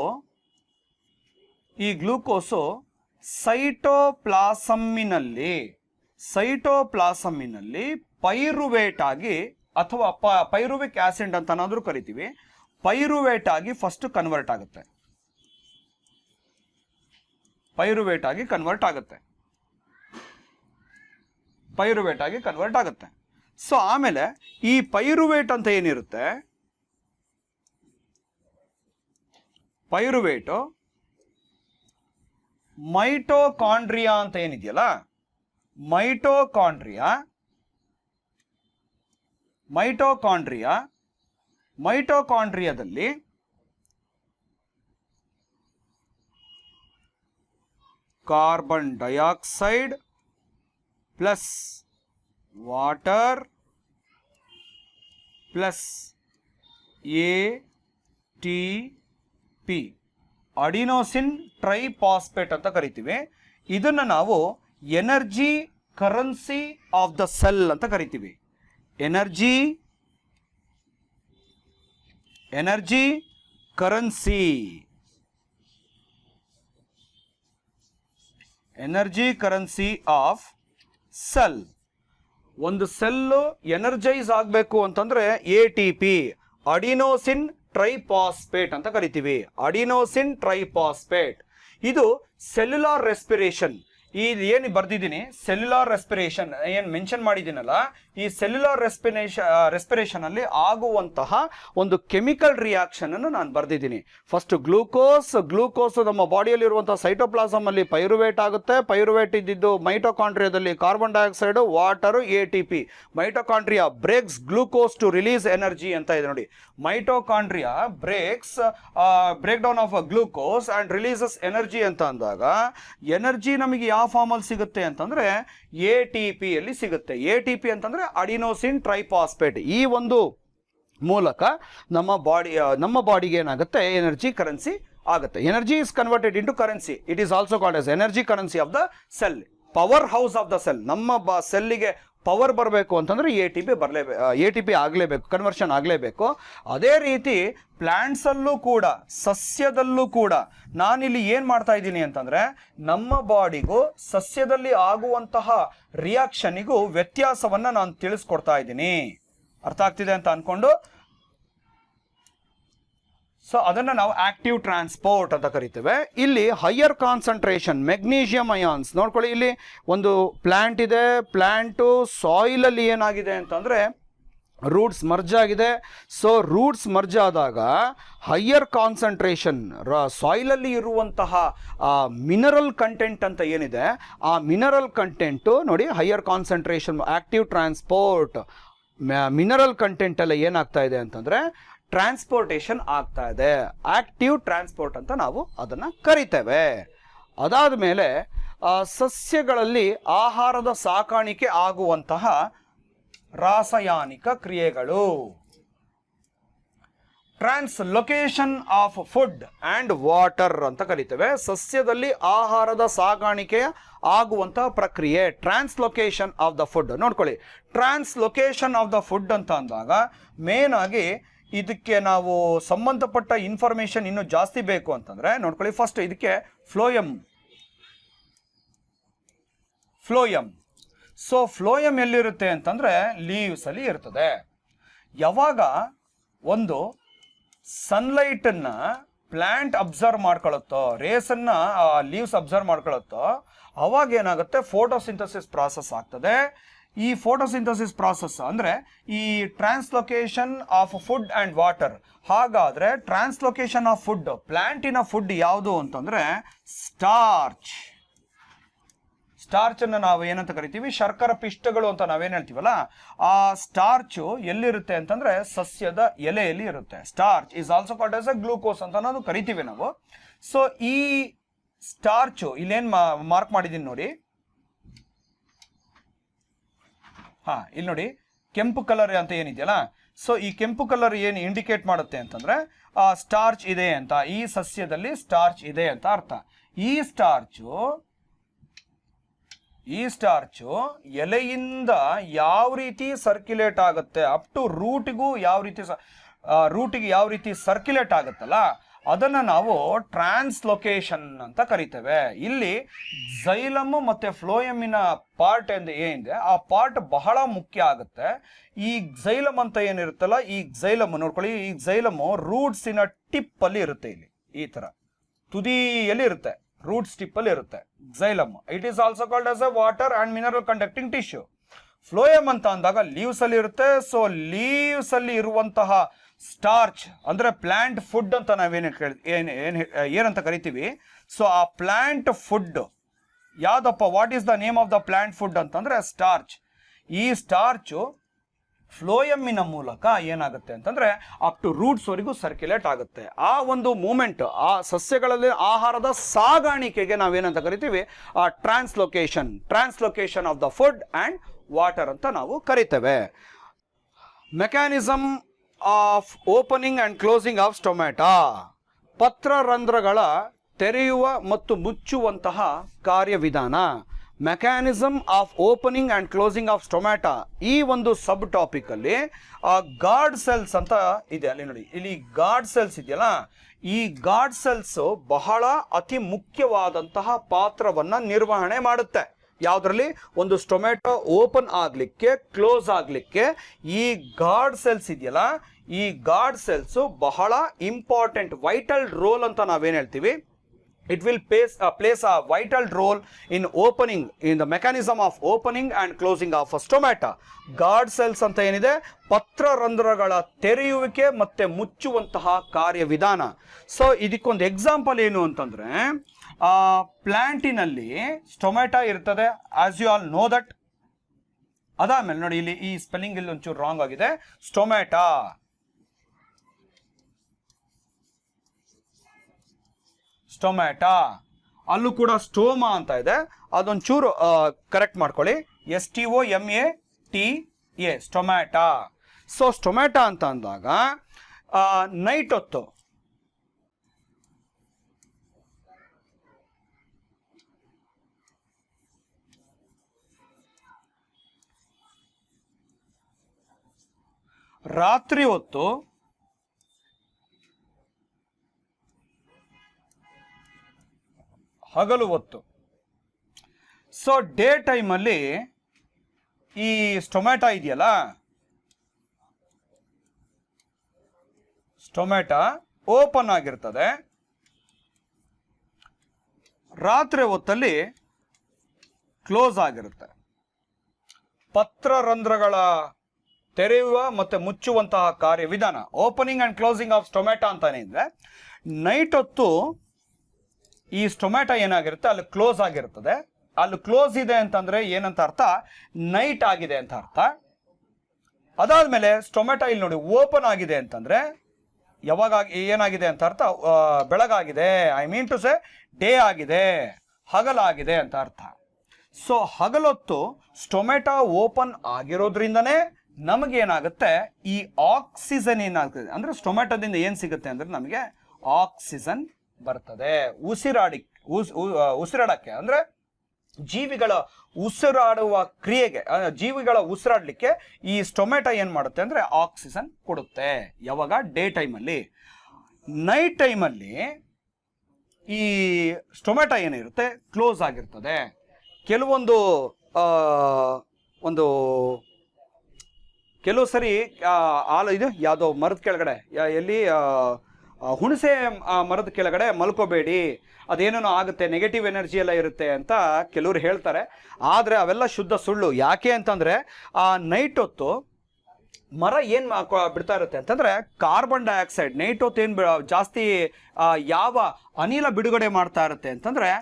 ಸೈಟೋಪ್ಲಾಸಮ್ಮಿನಲ್ಲಿ ಪೈರುವೇಟ್ ಆಗಿ ಅಥವಾ ಪೈರುವಿಕ್ ಆಸಿಡ್ ಅಂತನಾದ್ರೂ ಕರಿತೀವಿ, ಪೈರುವೇಟ್ ಆಗಿ ಫಸ್ಟ್ ಕನ್ವರ್ಟ್ ಆಗುತ್ತೆ, ಪೈರುವೇಟ್ ಆಗಿ ಕನ್ವರ್ಟ್ ಆಗುತ್ತೆ. ಸೊ ಆಮೇಲೆ ಈ ಪೈರುವೇಟ್ ಅಂತ ಏನಿರುತ್ತೆ, ಪೈರುವೇಟು ಮೈಟೋಕಾಂಡ್ರಿಯಾ ಅಂತ ಏನಿದೆಯಲ್ಲ, ಮೈಟೋಕಾಂಡ್ರಿಯಾದಲ್ಲಿ carbon dioxide plus water plus ATP adenosine triphosphate ಅಂತ ಕರಿತೀವಿ. ಇದನ್ನು ನಾವು energy currency of the cell ಅಂತ ಕರಿತೀವಿ. Energy currency of cell. ಒಂದು ಸೆಲ್ಲು ಎನರ್ಜೈಸ್ ಆಗಬೇಕು ಅಂತಂದ್ರೆ ATP ಅಡಿನೋಸಿನ್ ಟ್ರೈಫಾಸ್ಫೇಟ್ ಅಂತ ಕರಿತೀವಿ. ಅಡಿನೋಸಿನ್ ಟ್ರೈಫಾಸ್ಫೇಟ್ ಇದು ಸೆಲ್ಯುಲಾರ್ ರೆಸ್ಪಿರೇಷನ್. ಏನು ಬರ್ದಿದ್ದೀನಿ ಸೆಲ್ಯುಲಾರ್ ರೆಸ್ಪಿರೇಷನ್ ಏನು ಮೆನ್ಷನ್ ಮಾಡಿದ್ದೀನಲ್ಲ, ಈ ಸೆಲ್ಯುಲಾರ್ ರೆಸ್ಪಿರೇಷನ್ ಅಲ್ಲಿ ಆಗುವಂತಹ ಒಂದು ಕೆಮಿಕಲ್ ರಿಯಾಕ್ಷನ್ ಅನ್ನು ನಾನು ಬರ್ದಿದ್ದೀನಿ. ಫಸ್ಟ್ ಗ್ಲೂಕೋಸ್ ನಮ್ಮ ಬಾಡಿಯಲ್ಲಿ ಇರುವಂತಹ ಸೈಟೋಪ್ಲಾಸಮ್ ಅಲ್ಲಿ ಪೈರುವೇಟ್ ಆಗುತ್ತೆ. ಪೈರುವೇಟ್ ಇದ್ದಿದ್ದು ಮೈಟೋಕಾಂಡ್ರಿಯಾದಲ್ಲಿ carbon dioxide, water, ATP. Mitochondria breaks glucose to release energy ಅಂತ ಇದೆ ನೋಡಿ. Mitochondria break down of glucose and releases energy ಅಂತ ಅಂದಾಗ ಎನರ್ಜಿ ನಮಗೆ ಯಾವ ಫಾರ್ಮ್ ಅಲ್ಲಿ ಸಿಗುತ್ತೆ ಅಂತಂದ್ರೆ ATP ಅಲ್ಲಿ ಸಿಗುತ್ತೆ. ATP ಅಂತಂದ್ರೆ ಅಡಿನೋಸಿನ್ ಟ್ರೈಫಾಸ್ಫೇಟ್. ಈ ಒಂದು ಮೂಲಕ ನಮ್ಮ ಬಾಡಿಗೆ ಏನಾಗುತ್ತೆ ಎನರ್ಜಿ ಕರೆನ್ಸಿ ಆಗುತ್ತೆ. Energy is converted into currency. It is also called as energy currency of the cell, power house of the cell. ನಮ್ಮ ಸೆಲ್ಲಿಗೆ ಪವರ್ ಬರಬೇಕು ಅಂತಂದ್ರೆ ATP ಆಗಲೇಬೇಕು, ಕನ್ವರ್ಷನ್ ಆಗಲೇಬೇಕು. ಅದೇ ರೀತಿ ಪ್ಲಾಂಟ್ಸಲ್ಲೂ ಕೂಡ, ಸಸ್ಯದಲ್ಲೂ ಕೂಡ ನಾನಿಲ್ಲಿ ಏನು ಮಾಡ್ತಾ ಇದ್ದೀನಿ ಅಂತಂದ್ರೆ ನಮ್ಮ ಬಾಡಿಗೂ ಸಸ್ಯದಲ್ಲಿ ಆಗುವಂತಹ ರಿಯಾಕ್ಷನಿಗೂ ವ್ಯತ್ಯಾಸವನ್ನ ನಾನು ತಿಳಿಸ್ಕೊಡ್ತಾ ಇದ್ದೀನಿ. ಅರ್ಥ ಆಗ್ತಿದೆ ಅಂತ ಅನ್ಕೊಂಡು ಸೊ ಅದನ್ನು ನಾವು ಆಕ್ಟಿವ್ ಟ್ರಾನ್ಸ್ಪೋರ್ಟ್ ಅಂತ ಕರಿತೇವೆ. ಇಲ್ಲಿ ಹೈಯರ್ ಕಾನ್ಸಂಟ್ರೇಷನ್ ಮೆಗ್ನೀಷಿಯಂ ಅಯಾನ್ಸ್ ನೋಡ್ಕೊಳ್ಳಿ. ಇಲ್ಲಿ ಒಂದು ಪ್ಲಾಂಟ್ ಇದೆ, ಪ್ಲಾಂಟು ಸಾಯಿಲಲ್ಲಿ ಏನಾಗಿದೆ ಅಂತಂದರೆ ರೂಟ್ಸ್ ಮರ್ಜ್ ಆಗಿದೆ. ಸೊ ರೂಟ್ಸ್ ಮರ್ಜ್ ಆದಾಗ ಹೈಯರ್ ಕಾನ್ಸಂಟ್ರೇಷನ್ ಸಾಯಿಲಲ್ಲಿ ಇರುವಂತಹ ಮಿನರಲ್ ಕಂಟೆಂಟ್ ಅಂತ ಏನಿದೆ ಆ ಮಿನರಲ್ ಕಂಟೆಂಟು ನೋಡಿ, higher concentration active transport mineral content ಎಲ್ಲ ಏನಾಗ್ತಾ ಇದೆ ಅಂತಂದರೆ ಟ್ರಾನ್ಸ್ಪೋರ್ಟೇಷನ್ ಆಗ್ತಾ ಇದೆ. ಆಕ್ಟಿವ್ ಟ್ರಾನ್ಸ್ಪೋರ್ಟ್ ಅಂತ ನಾವು ಅದನ್ನು ಕರಿತೇವೆ. ಅದಾದ ಮೇಲೆ ಸಸ್ಯಗಳಲ್ಲಿ ಆಹಾರದ ಸಾಕಾಣಿಕೆ ಆಗುವಂತಹ ರಾಸಾಯನಿಕ ಕ್ರಿಯೆಗಳು, translocation of food and water ಅಂತ ಕರಿತೇವೆ. ಸಸ್ಯದಲ್ಲಿ ಆಹಾರದ ಸಾಗಾಣಿಕೆ ಆಗುವಂತಹ ಪ್ರಕ್ರಿಯೆ ಟ್ರಾನ್ಸ್ಲೊಕೇಶನ್ ಆಫ್ ದ ಫುಡ್. ನೋಡ್ಕೊಳ್ಳಿ, ಟ್ರಾನ್ಸ್ಲೊಕೇಶನ್ ಆಫ್ ದ ಫುಡ್ ಅಂತ ಅಂದಾಗ ಮೇನ್ ಆಗಿ ಇದಕ್ಕೆ ನಾವು ಸಂಬಂಧಪಟ್ಟ ಇನ್ಫಾರ್ಮೇಶನ್ ಇನ್ನೂ ಜಾಸ್ತಿ ಬೇಕು ಅಂತಂದ್ರೆ ನೋಡ್ಕೊಳ್ಳಿ. ಫಸ್ಟ್ ಇದಕ್ಕೆ ಫ್ಲೋಯಮ್. ಸೊ ಫ್ಲೋಯಮ್ ಎಲ್ಲಿರುತ್ತೆ ಅಂತಂದ್ರೆ ಲೀವ್ಸ್ ಅಲ್ಲಿ ಇರ್ತದೆ. ಯಾವಾಗ ಒಂದು ಸನ್ಲೈಟನ್ನ ಪ್ಲಾಂಟ್ ಅಬ್ಸರ್ವ್ ಮಾಡ್ಕೊಳ್ಳುತ್ತೋ, ರೇಸನ್ನ ಲೀವ್ಸ್ ಅಬ್ಸರ್ವ್ ಮಾಡ್ಕೊಳ್ಳುತ್ತೋ, ಅವಾಗ ಏನಾಗುತ್ತೆ ಫೋಟೋಸಿಂಥಸಿಸ್ ಪ್ರಾಸೆಸ್ ಆಗ್ತದೆ. ಈ ಫೋಟೋಸಿಂಥಸಿಸ್ ಪ್ರಾಸೆಸ್ ಅಂದರೆ ಈ translocation of food and water. ಹಾಗಾದರೆ ಟ್ರಾನ್ಸ್ಲೊಕೇಶನ್ ಆಫ್ ಫುಡ್, ಪ್ಲಾಂಟಿನ ಫುಡ್ ಯಾವುದು ಅಂತಂದರೆ ಸ್ಟಾರ್ಚನ್ನು ನಾವು ಏನಂತ ಕರಿತೀವಿ, ಶರ್ಕರ ಪಿಷ್ಟಗಳು ಅಂತ ನಾವೇನು ಹೇಳ್ತೀವಲ್ಲ, ಆ ಸ್ಟಾರ್ಚು ಎಲ್ಲಿರುತ್ತೆ ಅಂತಂದರೆ ಸಸ್ಯದ ಎಲೆಯಲ್ಲಿ ಇರುತ್ತೆ. Starch is also called as a glucose ಅಂತ ನಾವು ಕರಿತೀವಿ ನಾವು. ಸೊ ಈ ಸ್ಟಾರ್ಚು ಇಲ್ಲೇನು ಮಾರ್ಕ್ ಮಾಡಿದ್ದೀನಿ ನೋಡಿ, ಇಲ್ಲಿ ನೋಡಿ ಕೆಂಪು ಕಲರ್ ಅಂತ ಏನಿದೆಯಲ್ಲ, ಸೊ ಈ ಕೆಂಪು ಕಲರ್ ಏನು ಇಂಡಿಕೇಟ್ ಮಾಡುತ್ತೆ ಅಂತಂದ್ರೆ ಸ್ಟಾರ್ಚ್ ಇದೆ ಅಂತ, ಈ ಸಸ್ಯದಲ್ಲಿ ಸ್ಟಾರ್ಚ್ ಇದೆ ಅಂತ ಅರ್ಥ. ಈ ಸ್ಟಾರ್ಚು ಎಲೆಯಿಂದ ಯಾವ ರೀತಿ ಸರ್ಕ್ಯುಲೇಟ್ ಆಗುತ್ತೆ ಅಪ್ ಟು ರೂಟಿಗೆ ಯಾವ ರೀತಿ ಸರ್ಕ್ಯುಲೇಟ್ ಆಗುತ್ತಲ್ಲ ಅದನ್ನು ನಾವು ಟ್ರಾನ್ಸ್ಲೊಕೇಶನ್ ಅಂತ ಕರಿತೇವೆ. ಇಲ್ಲಿ ಝೈಲಮ್ ಮತ್ತು ಫ್ಲೋಯಮಿನ ಪಾರ್ಟ್ ಏನಿದೆ ಆ ಪಾರ್ಟ್ ಬಹಳ ಮುಖ್ಯ ಆಗುತ್ತೆ. ಈ ಝೈಲಮ್ ಅಂತ ಏನಿರುತ್ತಲ್ಲ, ಈ ಝೈಲಮ್ ನೋಡ್ಕೊಳ್ಳಿ, ಈ ಝೈಲಮು ರೂಟ್ಸಿನ ಟಿಪ್ಪಲ್ಲಿ ಇರುತ್ತೆ. ಇಲ್ಲಿ ಈ ಥರ ತುದಿಯಲ್ಲಿ ಇರುತ್ತೆ, ರೂಟ್ಸ್ ಟಿಪ್ಪಲ್ಲಿ ಇರುತ್ತೆ xylem. It is also called as a water and mineral conducting tissue. Phloem ಅಂತ ಅಂದಾಗ ಲೀವ್ಸ್ ಅಲ್ಲಿ ಇರುತ್ತೆ. ಸೊ ಲೀವ್ಸ್ ಅಲ್ಲಿ ಇರುವಂತಹ ಸ್ಟಾರ್ಚ್ ಅಂದ್ರೆ ಪ್ಲಾಂಟ್ ಫುಡ್ ಅಂತ ನಾವೇನು ಏನಂತ ಕರಿತೀವಿ. ಸೊ ಆ ಪ್ಲಾಂಟ್ ಫುಡ್ ಯಾವ್ದಪ್ಪ, what is the name of the plant food ಅಂತಂದ್ರೆ ಸ್ಟಾರ್ಚ್. ಈ ಸ್ಟಾರ್ಚು ಫ್ಲೋಯಮ್ಮಿನ ಮೂಲಕ ಏನಾಗುತ್ತೆ ಅಂತಂದ್ರೆ ಅಪ್ ಟು ರೂಟ್ಸ್ ವರೆಗೂ ಸರ್ಕ್ಯುಲೇಟ್ ಆಗುತ್ತೆ. ಆ ಒಂದು ಮೂಮೆಂಟ್, ಆ ಸಸ್ಯಗಳಲ್ಲಿ ಆಹಾರದ ಸಾಗಾಣಿಕೆಗೆ ನಾವೇನಂತ ಕರಿತೀವಿ, translocation of the food and water ಅಂತ ನಾವು ಕರಿತೇವೆ. Mechanism of opening and closing of stomata, ಪತ್ರರಂಧ್ರಗಳ ತೆರೆಯುವ ಮತ್ತು ಮುಚ್ಚುವಂತಹ ಕಾರ್ಯವಿಧಾನ. Mechanism of opening and closing of stomata, ಈ ಒಂದು ಸಬ್ ಟಾಪಿಕಲ್ಲಿ ಗಾರ್ಡ್ ಸೆಲ್ಸ್ ಅಂತ ಇದೆ. ಅಲ್ಲಿ ನೋಡಿ, ಇಲ್ಲಿ ಗಾರ್ಡ್ ಸೆಲ್ಸ್ ಇದೆಯಲ್ಲ, ಈ ಗಾರ್ಡ್ ಸೆಲ್ಸ್ ಬಹಳ ಅತಿ ಮುಖ್ಯವಾದಂತಹ ಪಾತ್ರವನ್ನು ನಿರ್ವಹಣೆ ಮಾಡುತ್ತೆ. ಯಾವುದರಲ್ಲಿ? ಒಂದು ಸ್ಟೊಮ್ಯಾಟೊ ಓಪನ್ ಆಗಲಿಕ್ಕೆ, ಕ್ಲೋಸ್ ಆಗಲಿಕ್ಕೆ ಈ ಗಾರ್ಡ್ ಸೆಲ್ಸ್ ಇದೆಯಲ್ಲ, ಈ ಗಾರ್ಡ್ ಸೆಲ್ಸ್ ಬಹಳ ಇಂಪಾರ್ಟೆಂಟ್, ವೈಟಲ್ ರೋಲ್ ಅಂತ ನಾವೇನು ಹೇಳ್ತೀವಿ. It will place a vital role in the mechanism of opening and closing of a stomata. Guard cells ಅಂತ ಏನಿದೆ, ಪತ್ರರಂಧ್ರಗಳ ತೆರೆಯುವಿಕೆ ಮತ್ತೆ ಮುಚ್ಚುವಂತಹ ಕಾರ್ಯವಿಧಾನ. ಸೊ ಇದಕ್ಕೊಂದು ಎಕ್ಸಾಂಪಲ್ ಏನು ಅಂತಂದ್ರೆ, ಪ್ಲಾಂಟಿನಲ್ಲಿ ಸ್ಟೊಮ್ಯಾಟಾ ಇರ್ತದೆ, as you all know that. ಅದಾದ್ಮೇಲೆ ನೋಡಿ, ಇಲ್ಲಿ ಈ ಸ್ಪೆಲ್ಲಿಂಗ್ ಇಲ್ಲಿ ಒಂಚೂರು ರಾಂಗ್ ಆಗಿದೆ. ಸ್ಟೊಮ್ಯಾಟಾ, ಅಲ್ಲೂ ಕೂಡ ಸ್ಟೋಮಾ ಅಂತ ಇದೆ, ಅದೊಂಚೂರು ಕರೆಕ್ಟ್ ಮಾಡ್ಕೊಳ್ಳಿ. STOMATA, stomata. ಸೊ ಸ್ಟೊಮ್ಯಾಟಾ ಅಂತ ಅಂದಾಗ ನೈಟ್ ಹೊತ್ತು ರಾತ್ರಿ ಹೊತ್ತು ಹಗಲು ಹೊತ್ತು. ಸೊ ಡೇ ಟೈಮಲ್ಲಿ ಈ ಸ್ಟೊಮ್ಯಾಟಾ ಇದೆಯಲ್ಲ, ಸ್ಟೊಮ್ಯಾಟಾ ಓಪನ್ ಆಗಿರ್ತದೆ. ರಾತ್ರಿ ಹೊತ್ತಲ್ಲಿ ಕ್ಲೋಸ್ ಆಗಿರುತ್ತೆ. ಪತ್ರರಂಧ್ರಗಳ ತೆರೆಯುವ ಮತ್ತೆ ಮುಚ್ಚುವಂತಹ ಕಾರ್ಯವಿಧಾನ, opening and closing of stomata ಅಂತಾನೆ ಇದ್ರೆ, ನೈಟ್ ಹೊತ್ತು ಈ ಸ್ಟೊಮ್ಯಾಟಾ ಏನಾಗಿರುತ್ತೆ, ಅಲ್ಲಿ ಕ್ಲೋಸ್ ಆಗಿರ್ತದೆ. ಅಲ್ಲಿ ಕ್ಲೋಸ್ ಇದೆ ಅಂತಂದ್ರೆ ಏನಂತ ಅರ್ಥ? ನೈಟ್ ಆಗಿದೆ ಅಂತ ಅರ್ಥ. ಅದಾದ್ಮೇಲೆ ಸ್ಟೊಮ್ಯಾಟಾ ಇಲ್ಲಿ ನೋಡಿ ಓಪನ್ ಆಗಿದೆ ಅಂತಂದ್ರೆ ಯಾವಾಗ ಏನಾಗಿದೆ ಅಂತ ಅರ್ಥ? ಬೆಳಗಾಗಿದೆ, I mean to say day ಆಗಿದೆ, ಹಗಲಾಗಿದೆ ಅಂತ ಅರ್ಥ. ಸೊ ಹಗಲೊತ್ತು ಸ್ಟೊಮ್ಯಾಟಾ ಓಪನ್ ಆಗಿರೋದ್ರಿಂದನೇ ನಮಗೇನಾಗುತ್ತೆ, ಈ ಆಕ್ಸಿಜನ್ ಏನಾಗ್ತದೆ ಅಂದ್ರೆ ಸ್ಟೊಮ್ಯಾಟೋದಿಂದ ಏನು ಸಿಗುತ್ತೆ ಅಂದ್ರೆ ನಮಗೆ ಆಕ್ಸಿಜನ್ ಬರ್ತದೆ. ಉಸಿರಾಡಕ್ಕೆ ಅಂದ್ರೆ ಜೀವಿಗಳ ಉಸಿರಾಡುವ ಕ್ರಿಯೆಗೆ, ಜೀವಿಗಳ ಉಸಿರಾಡಲಿಕ್ಕೆ ಈ ಸ್ಟೊಮ್ಯಾಟಾ ಏನು ಮಾಡುತ್ತೆ ಅಂದರೆ ಆಕ್ಸಿಜನ್ ಕೊಡುತ್ತೆ. ಯಾವಾಗ? ಡೇ ಟೈಮಲ್ಲಿ. ನೈಟ್ ಟೈಮಲ್ಲಿ ಈ ಸ್ಟೊಮ್ಯಾಟಾ ಏನಿರುತ್ತೆ ಕ್ಲೋಸ್ ಆಗಿರ್ತದೆ. ಕೆಲವು ಸರಿ ಇದು ಯಾವುದೋ ಮರದ ಕೆಳಗಡೆ, ಎಲ್ಲಿ ಹುಣಸೆ ಮರದ ಕೆಳಗಡೆ ಮಲ್ಕೋಬೇಡಿ, ಅದೇನೇನೋ ಆಗುತ್ತೆ, ನೆಗೆಟಿವ್ ಎನರ್ಜಿ ಎಲ್ಲ ಇರುತ್ತೆ ಅಂತ ಕೆಲವರು ಹೇಳ್ತಾರೆ. ಆದರೆ ಅವೆಲ್ಲ ಶುದ್ಧ ಸುಳ್ಳು. ಯಾಕೆ ಅಂತಂದರೆ ಆ ನೈಟ್ ಹೊತ್ತು ಮರ ಏನು ಬಿಡ್ತಾ ಇರುತ್ತೆ ಅಂತಂದರೆ ಕಾರ್ಬನ್ ಡೈಆಕ್ಸೈಡ್. ನೈಟ್ ಹೊತ್ತು ಏನು ಜಾಸ್ತಿ ಯಾವ ಅನಿಲ ಬಿಡುಗಡೆ ಮಾಡ್ತಾ ಇರುತ್ತೆ ಅಂತಂದರೆ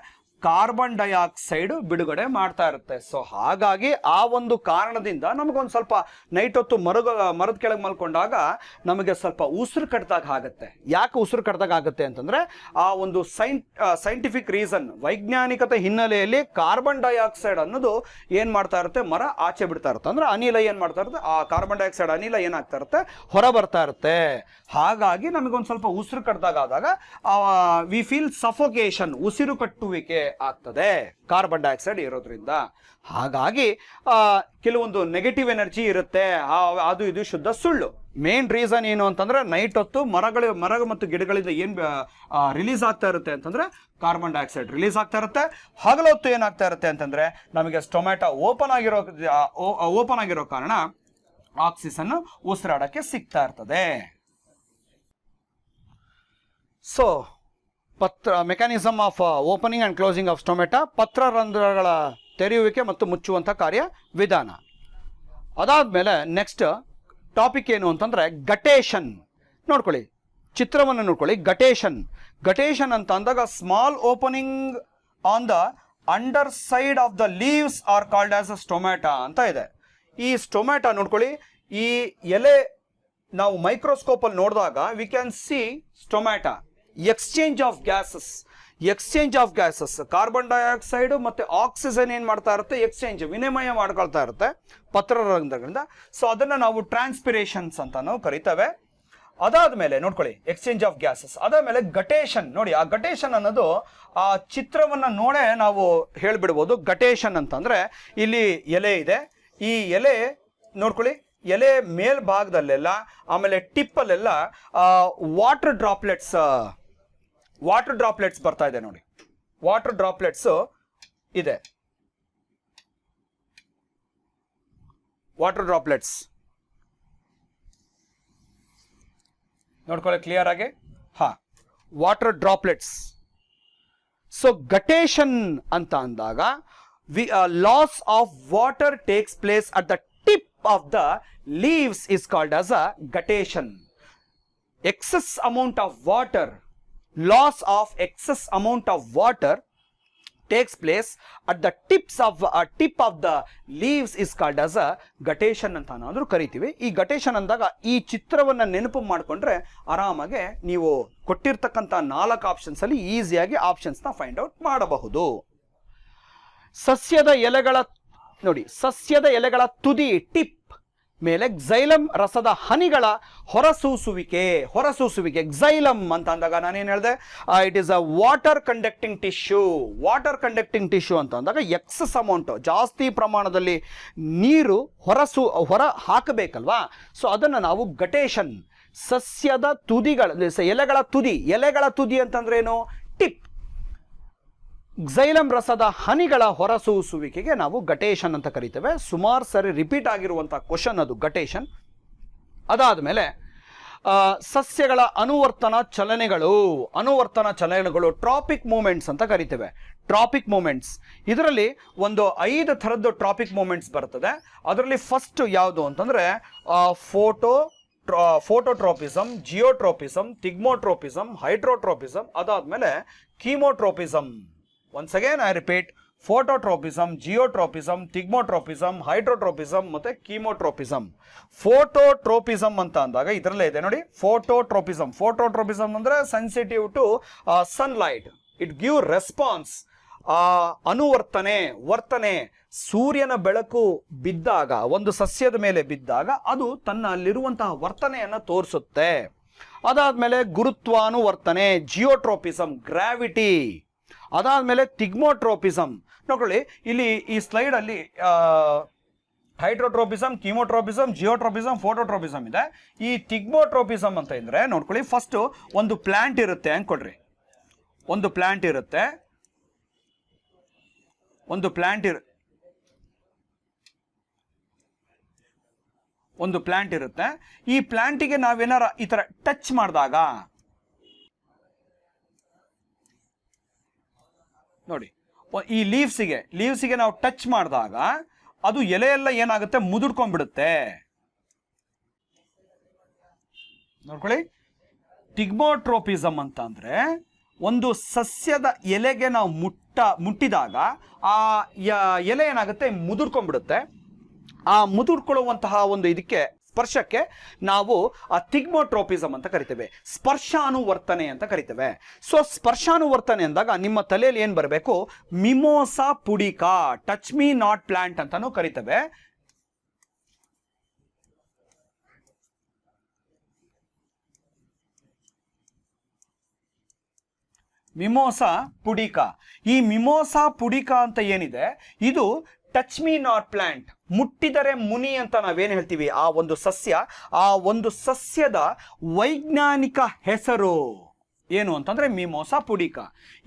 ಕಾರ್ಬನ್ ಡೈಆಕ್ಸೈಡ್ ಬಿಡುಗಡೆ ಮಾಡ್ತಾ ಇರುತ್ತೆ. ಸೊ ಹಾಗಾಗಿ ಆ ಒಂದು ಕಾರಣದಿಂದ ನಮಗೊಂದು ಸ್ವಲ್ಪ ನೈಟ್ ಹೊತ್ತು ಮರದ ಕೆಳಗೆ ಮಲ್ಕೊಂಡಾಗ ನಮಗೆ ಸ್ವಲ್ಪ ಉಸಿರು ಕಟ್ಟಿದಾಗ ಆಗುತ್ತೆ. ಯಾಕೆ ಉಸಿರು ಕಟ್ಟಿದಾಗ ಆಗುತ್ತೆ ಅಂತಂದರೆ ಆ ಒಂದು ಸೈಂಟಿಫಿಕ್ ರೀಸನ್, ವೈಜ್ಞಾನಿಕತೆ ಹಿನ್ನೆಲೆಯಲ್ಲಿ ಕಾರ್ಬನ್ ಡೈಆಕ್ಸೈಡ್ ಅನ್ನೋದು ಏನು ಮಾಡ್ತಾ ಇರುತ್ತೆ, ಮರ ಆಚೆ ಬಿಡ್ತಾ ಇರುತ್ತೆ. ಅಂದರೆ ಅನಿಲ ಏನು ಮಾಡ್ತಾ ಇರುತ್ತೆ, ಆ ಕಾರ್ಬನ್ ಡೈಆಕ್ಸೈಡ್ ಅನಿಲ ಏನಾಗ್ತಾ ಇರುತ್ತೆ, ಹೊರ ಬರ್ತಾ ಇರುತ್ತೆ. ಹಾಗಾಗಿ ನಮಗೊಂದು ಸ್ವಲ್ಪ ಉಸಿರು ಕಟ್ಟಿದಾಗ ಆದಾಗ ವಿ ಫೀಲ್ ಸಫೋಕೇಶನ್, ಉಸಿರು ಕಟ್ಟುವಿಕೆ ಆಗ್ತದೆ ಕಾರ್ಬನ್ ಡೈಆಕ್ಸೈಡ್ ಇರೋದ್ರಿಂದ. ಹಾಗಾಗಿ ಕೆಲವೊಂದು ನೆಗೆಟಿವ್ ಎನರ್ಜಿ ಇರುತ್ತೆ, ಅದು ಇದು ಶುದ್ಧ ಸುಳ್ಳು. ಮೇನ್ ರೀಸನ್ ಏನು ಅಂತಂದ್ರೆ ನೈಟ್ ಹೊತ್ತು ಮರ ಮತ್ತು ಗಿಡಗಳಿಂದ ಏನು ರಿಲೀಸ್ ಆಗ್ತಾ ಇರುತ್ತೆ ಅಂತಂದ್ರೆ ಕಾರ್ಬನ್ ಡೈಆಕ್ಸೈಡ್ ರಿಲೀಸ್ ಆಗ್ತಾ ಇರುತ್ತೆ. ಹಗಲೊತ್ತು ಏನಾಗ್ತಾ ಇರುತ್ತೆ ಅಂತಂದ್ರೆ ನಮಗೆ ಸ್ಟೊಮ್ಯಾಟಾ ಓಪನ್ ಆಗಿರೋ ಕಾರಣ ಆಕ್ಸಿಜನ್ ಉಸಿರಾಡಕ್ಕೆ ಸಿಗ್ತಾ ಇರ್ತದೆ. So mechanism of opening and closing of stomata, ಪತ್ರರಂಧ್ರಗಳ ತೆರೆಯುವಿಕೆ ಮತ್ತು ಮುಚ್ಚುವಂಥ ಕಾರ್ಯ ವಿಧಾನ. ಅದಾದಮೇಲೆ ನೆಕ್ಸ್ಟ್ ಟಾಪಿಕ್ ಏನು ಅಂತಂದರೆ ಗಟೇಷನ್. ನೋಡ್ಕೊಳ್ಳಿ, ಚಿತ್ರವನ್ನು ನೋಡ್ಕೊಳ್ಳಿ. ಗಟೇಷನ್ ಅಂತ ಅಂದಾಗ small opening on the under side of the leaves are called as a stomata ಅಂತ ಇದೆ. ಈ ಸ್ಟೊಮ್ಯಾಟಾ ನೋಡ್ಕೊಳ್ಳಿ, ಈ ಎಲೆ ನಾವು ಮೈಕ್ರೋಸ್ಕೋಪ್ ಅಲ್ಲಿ ನೋಡಿದಾಗ we can see stomata exchange of gases carbon dioxide ಮತ್ತೆ ಆಕ್ಸಿಜನ್ ಏನ್ ಮಾಡ್ತಾ ಇರುತ್ತೆ, ಎಕ್ಸ್ಚೇಂಜ್ ವಿನಿಮಯ ಮಾಡ್ಕೊಳ್ತಾ ಇರುತ್ತೆ ಪತ್ರರಂಧ್ರಗಳಿಂದ. ಸೊ ಅದನ್ನ ನಾವು ಟ್ರಾನ್ಸ್ಪಿರೇಷನ್ಸ್ ಅಂತ ನಾವು ಕರಿತೇವೆ. ಅದಾದ್ಮೇಲೆ ನೋಡ್ಕೊಳ್ಳಿ ಎಕ್ಸ್ಚೇಂಜ್ ಆಫ್ ಗ್ಯಾಸಸ್, ಅದಾದ್ಮೇಲೆ ಗಟೇಷನ್. ನೋಡಿ ಆ ಗಟೇಷನ್ ಅನ್ನೋದು ಆ ಚಿತ್ರವನ್ನ ನೋಡೇ ನಾವು ಹೇಳ್ಬಿಡ್ಬೋದು. ಗಟೇಷನ್ ಅಂತಂದ್ರೆ ಇಲ್ಲಿ ಎಲೆ ಇದೆ, ಈ ಎಲೆ ನೋಡ್ಕೊಳ್ಳಿ, ಎಲೆ ಮೇಲ್ಭಾಗದಲ್ಲೆಲ್ಲ ಆಮೇಲೆ ಟಿಪ್ಪಲ್ಲೆಲ್ಲ ವಾಟರ್ ಡ್ರಾಪ್ಲೆಟ್ಸ್ ಬರ್ತಾ ಇದೆ ನೋಡಿ, ವಾಟರ್ ಡ್ರಾಪ್ಲೆಟ್ಸ್ ಇದೆ, ವಾಟರ್ ಡ್ರಾಪ್ಲೆಟ್ಸ್ ನೋಡ್ಕೊಳ್ಳಿ ಕ್ಲಿಯರ್ ಆಗಿ. Water droplets. ಸೊ ಗಟೇಷನ್ ಅಂತ ಅಂದಾಗ loss of water takes place at the tip of the leaves is called as a guttation. Excess amount of water, loss of excess amount of water takes place at the tip of the leaves is called as a guttation ಅಂತ ನಾವು ಕರಿತೀವಿ. ಈ ಗಟೇಷನ್ ಅಂದಾಗ ಈ ಚಿತ್ರವನ್ನ ನೆನಪು ಮಾಡಿಕೊಂಡ್ರೆ ಆರಾಮಾಗೆ ನೀವು ಕೊಟ್ಟಿರ್ತಕ್ಕಂಥ 4 ಆಪ್ಷನ್ಸ್ ಅಲ್ಲಿ ಈಸಿಯಾಗಿ ಆಪ್ಷನ್ಸ್ ನ ಫೈಂಡ್ ಔಟ್ ಮಾಡಬಹುದು. ಸಸ್ಯದ ಎಲೆಗಳ ತುದಿ ಟಿಪ್ ಮೇಲೆ ಕ್ಸೈಲಮ್ ರಸದ ಹನಿಗಳ ಹೊರಸೂಸುವಿಕೆ. ಕ್ಸೈಲಮ್ ಅಂತ ಅಂದಾಗ ನಾನೇನು ಹೇಳಿದೆ, it is a water conducting tissue ಅಂತ ಅಂದಾಗ ಎಕ್ಸಸ್ ಅಮೌಂಟ್, ಜಾಸ್ತಿ ಪ್ರಮಾಣದಲ್ಲಿ ನೀರು ಹೊರ ಹಾಕಬೇಕಲ್ವಾ. ಸೊ ಅದನ್ನು ನಾವು ಗಟೇಷನ್. ಸಸ್ಯದ ಎಲೆಗಳ ತುದಿ ಅಂತಂದ್ರೆ ಏನು, ಟಿಪ್. ಕ್ಸೈಲಮ್ ರಸದ ಹನಿಗಳ ಹೊರಸೂಸುವಿಕೆಗೆ ನಾವು ಗಟೇಷನ್ ಅಂತ ಕರಿತೇವೆ. ಸುಮಾರು ಸರಿ ರಿಪೀಟ್ ಆಗಿರುವಂತಹ ಕ್ವಶನ್ ಅದು ಗಟೇಷನ್. ಅದಾದ್ಮೇಲೆ ಸಸ್ಯಗಳ ಅನುವರ್ತನ ಚಲನೆಗಳು ಟ್ರಾಪಿಕ್ ಮೂಮೆಂಟ್ಸ್ ಅಂತ ಕರಿತೇವೆ. ಟ್ರಾಪಿಕ್ ಮೂಮೆಂಟ್ಸ್ ಇದರಲ್ಲಿ ಒಂದು 5 ಥರದ್ದು ಟ್ರಾಪಿಕ್ ಮೂಮೆಂಟ್ಸ್ ಬರ್ತದೆ. ಅದರಲ್ಲಿ ಫಸ್ಟ್ ಯಾವುದು ಅಂತಂದ್ರೆ ಫೋಟೋಟ್ರೋಪಿಸಮ್, ಜಿಯೋಟ್ರೋಪಿಸಮ್, ತಿಗ್ಮೋಟ್ರೋಪಿಸಮ್, ಹೈಡ್ರೋಟ್ರೋಪಿಸಮ್, ಅದಾದ್ಮೇಲೆ ಕೀಮೋಟ್ರೋಪಿಸಮ್. Once again I repeat, ಫೋಟೋಟ್ರೋಪಿಸಮ್, ಜಿಯೋಟ್ರೋಪಿಸಮ್, ತಿಗ್ಮೋಟ್ರೋಪಿಸಮ್, ಹೈಡ್ರೋಟ್ರೋಪಿಸಮ್ ಮತ್ತೆ ಕೀಮೋಟ್ರೋಪಿಸಮ್. ಫೋಟೋಟ್ರೋಪಿಸಮ್ ಅಂತ ಅಂದಾಗ ಇದರಲ್ಲೇ ಇದೆ ನೋಡಿ, ಫೋಟೋಟ್ರೋಪಿಸಮ್ ಅಂದ್ರೆ sensitive to sunlight, it give response. ವರ್ತನೆ ಸೂರ್ಯನ ಬೆಳಕು ಬಿದ್ದಾಗ, ಒಂದು ಸಸ್ಯದ ಮೇಲೆ ಬಿದ್ದಾಗ ಅದು ತನ್ನ ಅಲ್ಲಿರುವಂತಹ ವರ್ತನೆಯನ್ನ ತೋರಿಸುತ್ತೆ. ಅದಾದ್ಮೇಲೆ ಗುರುತ್ವಾನುವರ್ತನೆ, ಜಿಯೋಟ್ರೋಪಿಸಮ್, ಗ್ರಾವಿಟಿ. ಅದಾದ್ಮೇಲೆ ತಿಗ್ಮೋಟ್ರೋಪಿಸಮ್. ನೋಡ್ಕೊಳ್ಳಿ ಇಲ್ಲಿ ಈ ಸ್ಲೈಡ್ ಅಲ್ಲಿ ಹೈಡ್ರೋಟ್ರೋಪಿಸಮ್, ಕೀಮೋಟ್ರೋಪಿಸಮ್, ಜಿಯೋಟ್ರೋಪಿಸಮ್, ಫೋಟೋಟ್ರೋಪಿಸಮ್ ಇದೆ. ಈ ತಿಗ್ಮೋಟ್ರೋಪಿಸಮ್ ಅಂತ ಇದ್ರೆ ನೋಡ್ಕೊಳ್ಳಿ, ಫಸ್ಟ್ ಒಂದು ಪ್ಲಾಂಟ್ ಇರುತ್ತೆ ಅನ್ಕೊಡ್ರಿ, ಒಂದು ಪ್ಲಾಂಟ್ ಇರುತ್ತೆ. ಈ ಪ್ಲಾಂಟಿಗೆ ನಾವೇನಾರ ಈ ತರ ಟಚ್ ಮಾಡಿದಾಗ ನೋಡಿ, ಈ ಲೀವ್ಸಿಗೆ ನಾವು ಟಚ್ ಮಾಡಿದಾಗ ಅದು ಎಲೆ ಎಲ್ಲ ಏನಾಗುತ್ತೆ, ಮುದುಡ್ಕೊಂಡ್ಬಿಡುತ್ತೆ. ನೋಡ್ಕೊಳ್ಳಿ, ಟಿಗ್ಮೋಟ್ರೋಪಿಸಮ್ ಅಂತ ಅಂದ್ರೆ ಒಂದು ಸಸ್ಯದ ಎಲೆಗೆ ನಾವು ಮುಟ್ಟಿದಾಗ ಆ ಎಲೆ ಏನಾಗುತ್ತೆ, ಮುದುಡ್ಕೊಂಡ್ಬಿಡುತ್ತೆ. ಆ ಮುದುಡ್ಕೊಳ್ಳುವಂತಹ ಒಂದು ಇದಕ್ಕೆ ಸ್ಪರ್ಶಕ್ಕೆ ನಾವು ಆ ತಿಗ್ಮೋಟ್ರೋಪಿಸಮ್ ಅಂತ ಕರಿತೇವೆ, ಸ್ಪರ್ಶಾನುವರ್ತನೆ ಅಂತ ಕರಿತೇವೆ. ಸೊ ಸ್ಪರ್ಶಾನುವರ್ತನೆ ಅಂದಾಗ ನಿಮ್ಮ ತಲೆಯಲ್ಲಿ ಏನ್ ಬರಬೇಕು, ಮಿಮೋಸಾ ಪುಡಿಕಾ, ಟಚ್ ಮೀ ನಾಟ್ ಪ್ಲಾಂಟ್ ಅಂತಾನು ಕರಿತೇವೆ. ಮಿಮೋಸಾ ಪುಡಿಕಾ. ಈ ಮಿಮೋಸಾ ಪುಡಿಕಾ ಅಂತ ಏನಿದೆ, ಇದು ಟಚ್ ಮೀ ನಾಟ್ ಪ್ಲಾಂಟ್, ಮುಟ್ಟಿದರೆ ಮುನಿ ಅಂತ ನಾವೇನು ಹೇಳ್ತೀವಿ, ಆ ಒಂದು ಸಸ್ಯದ ವೈಜ್ಞಾನಿಕ ಹೆಸರು ಏನು ಅಂತಂದ್ರೆ ಮುಮೋಸಾ ಪುಡಿಕಾ.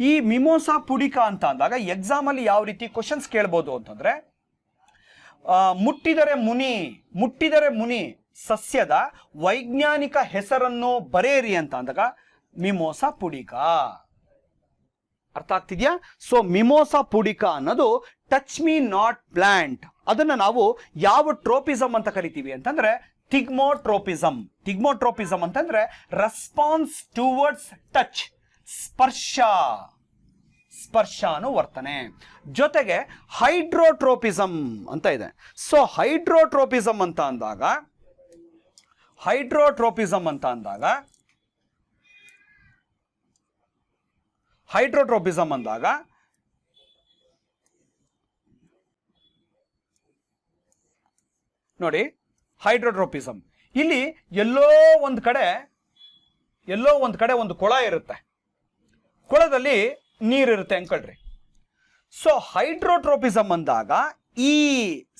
ಈ ಮುಮೋಸಾ ಪುಡಿಕಾ ಅಂತ ಅಂದಾಗ ಎಕ್ಸಾಮ್ ಅಲ್ಲಿ ಯಾವ ರೀತಿ ಕ್ವಶನ್ಸ್ ಕೇಳ್ಬೋದು ಅಂತಂದ್ರೆ, ಮುಟ್ಟಿದರೆ ಮುನಿ ಸಸ್ಯದ ವೈಜ್ಞಾನಿಕ ಹೆಸರನ್ನು ಬರೆಯಿರಿ ಅಂತ ಅಂದಾಗ ಮುಮೋಸಾ ಪುಡಿಕಾ. ಅರ್ಥ ಆಗ್ತಿದ್ಯಾ? ಸೊ ಮಿಮೋಸಾ ಪುಡಿಕಾ ಅನ್ನೋದು ಟಚ್ ಮೀ ನಾಟ್ ಪ್ಲಾಂಟ್. ಅದನ್ನ ನಾವು ಯಾವ ಟ್ರೋಪಿಸಮ್ ಅಂತ ಕರಿತೀವಿ ಅಂತಂದ್ರೆ ತಿಗ್ಮೋಟ್ರೋಪಿಸಮ್ ಅಂತಂದ್ರೆ ರೆಸ್ಪಾನ್ಸ್ ಟುವರ್ಡ್ಸ್ ಟಚ್, ಸ್ಪರ್ಶಾನುವರ್ತನೆ. ಜೊತೆಗೆ ಹೈಡ್ರೋಟ್ರೋಪಿಸಮ್ ಅಂತ ಇದೆ. ಸೊ ಹೈಡ್ರೋಟ್ರೋಪಿಸಮ್ ಅಂತ ಅಂದಾಗ ನೋಡಿ, ಹೈಡ್ರೋಟ್ರೋಪಿಸಮ್ ಇಲ್ಲಿ ಎಲ್ಲೋ ಒಂದು ಕಡೆ ಒಂದು ಕೊಳ ಇರುತ್ತೆ, ಕೊಳದಲ್ಲಿ ನೀರಿರುತ್ತೆ ಅನ್ಕೊಳ್ರಿ. ಸೊ ಹೈಡ್ರೋಟ್ರೋಪಿಸಮ್ ಅಂದಾಗ ಈ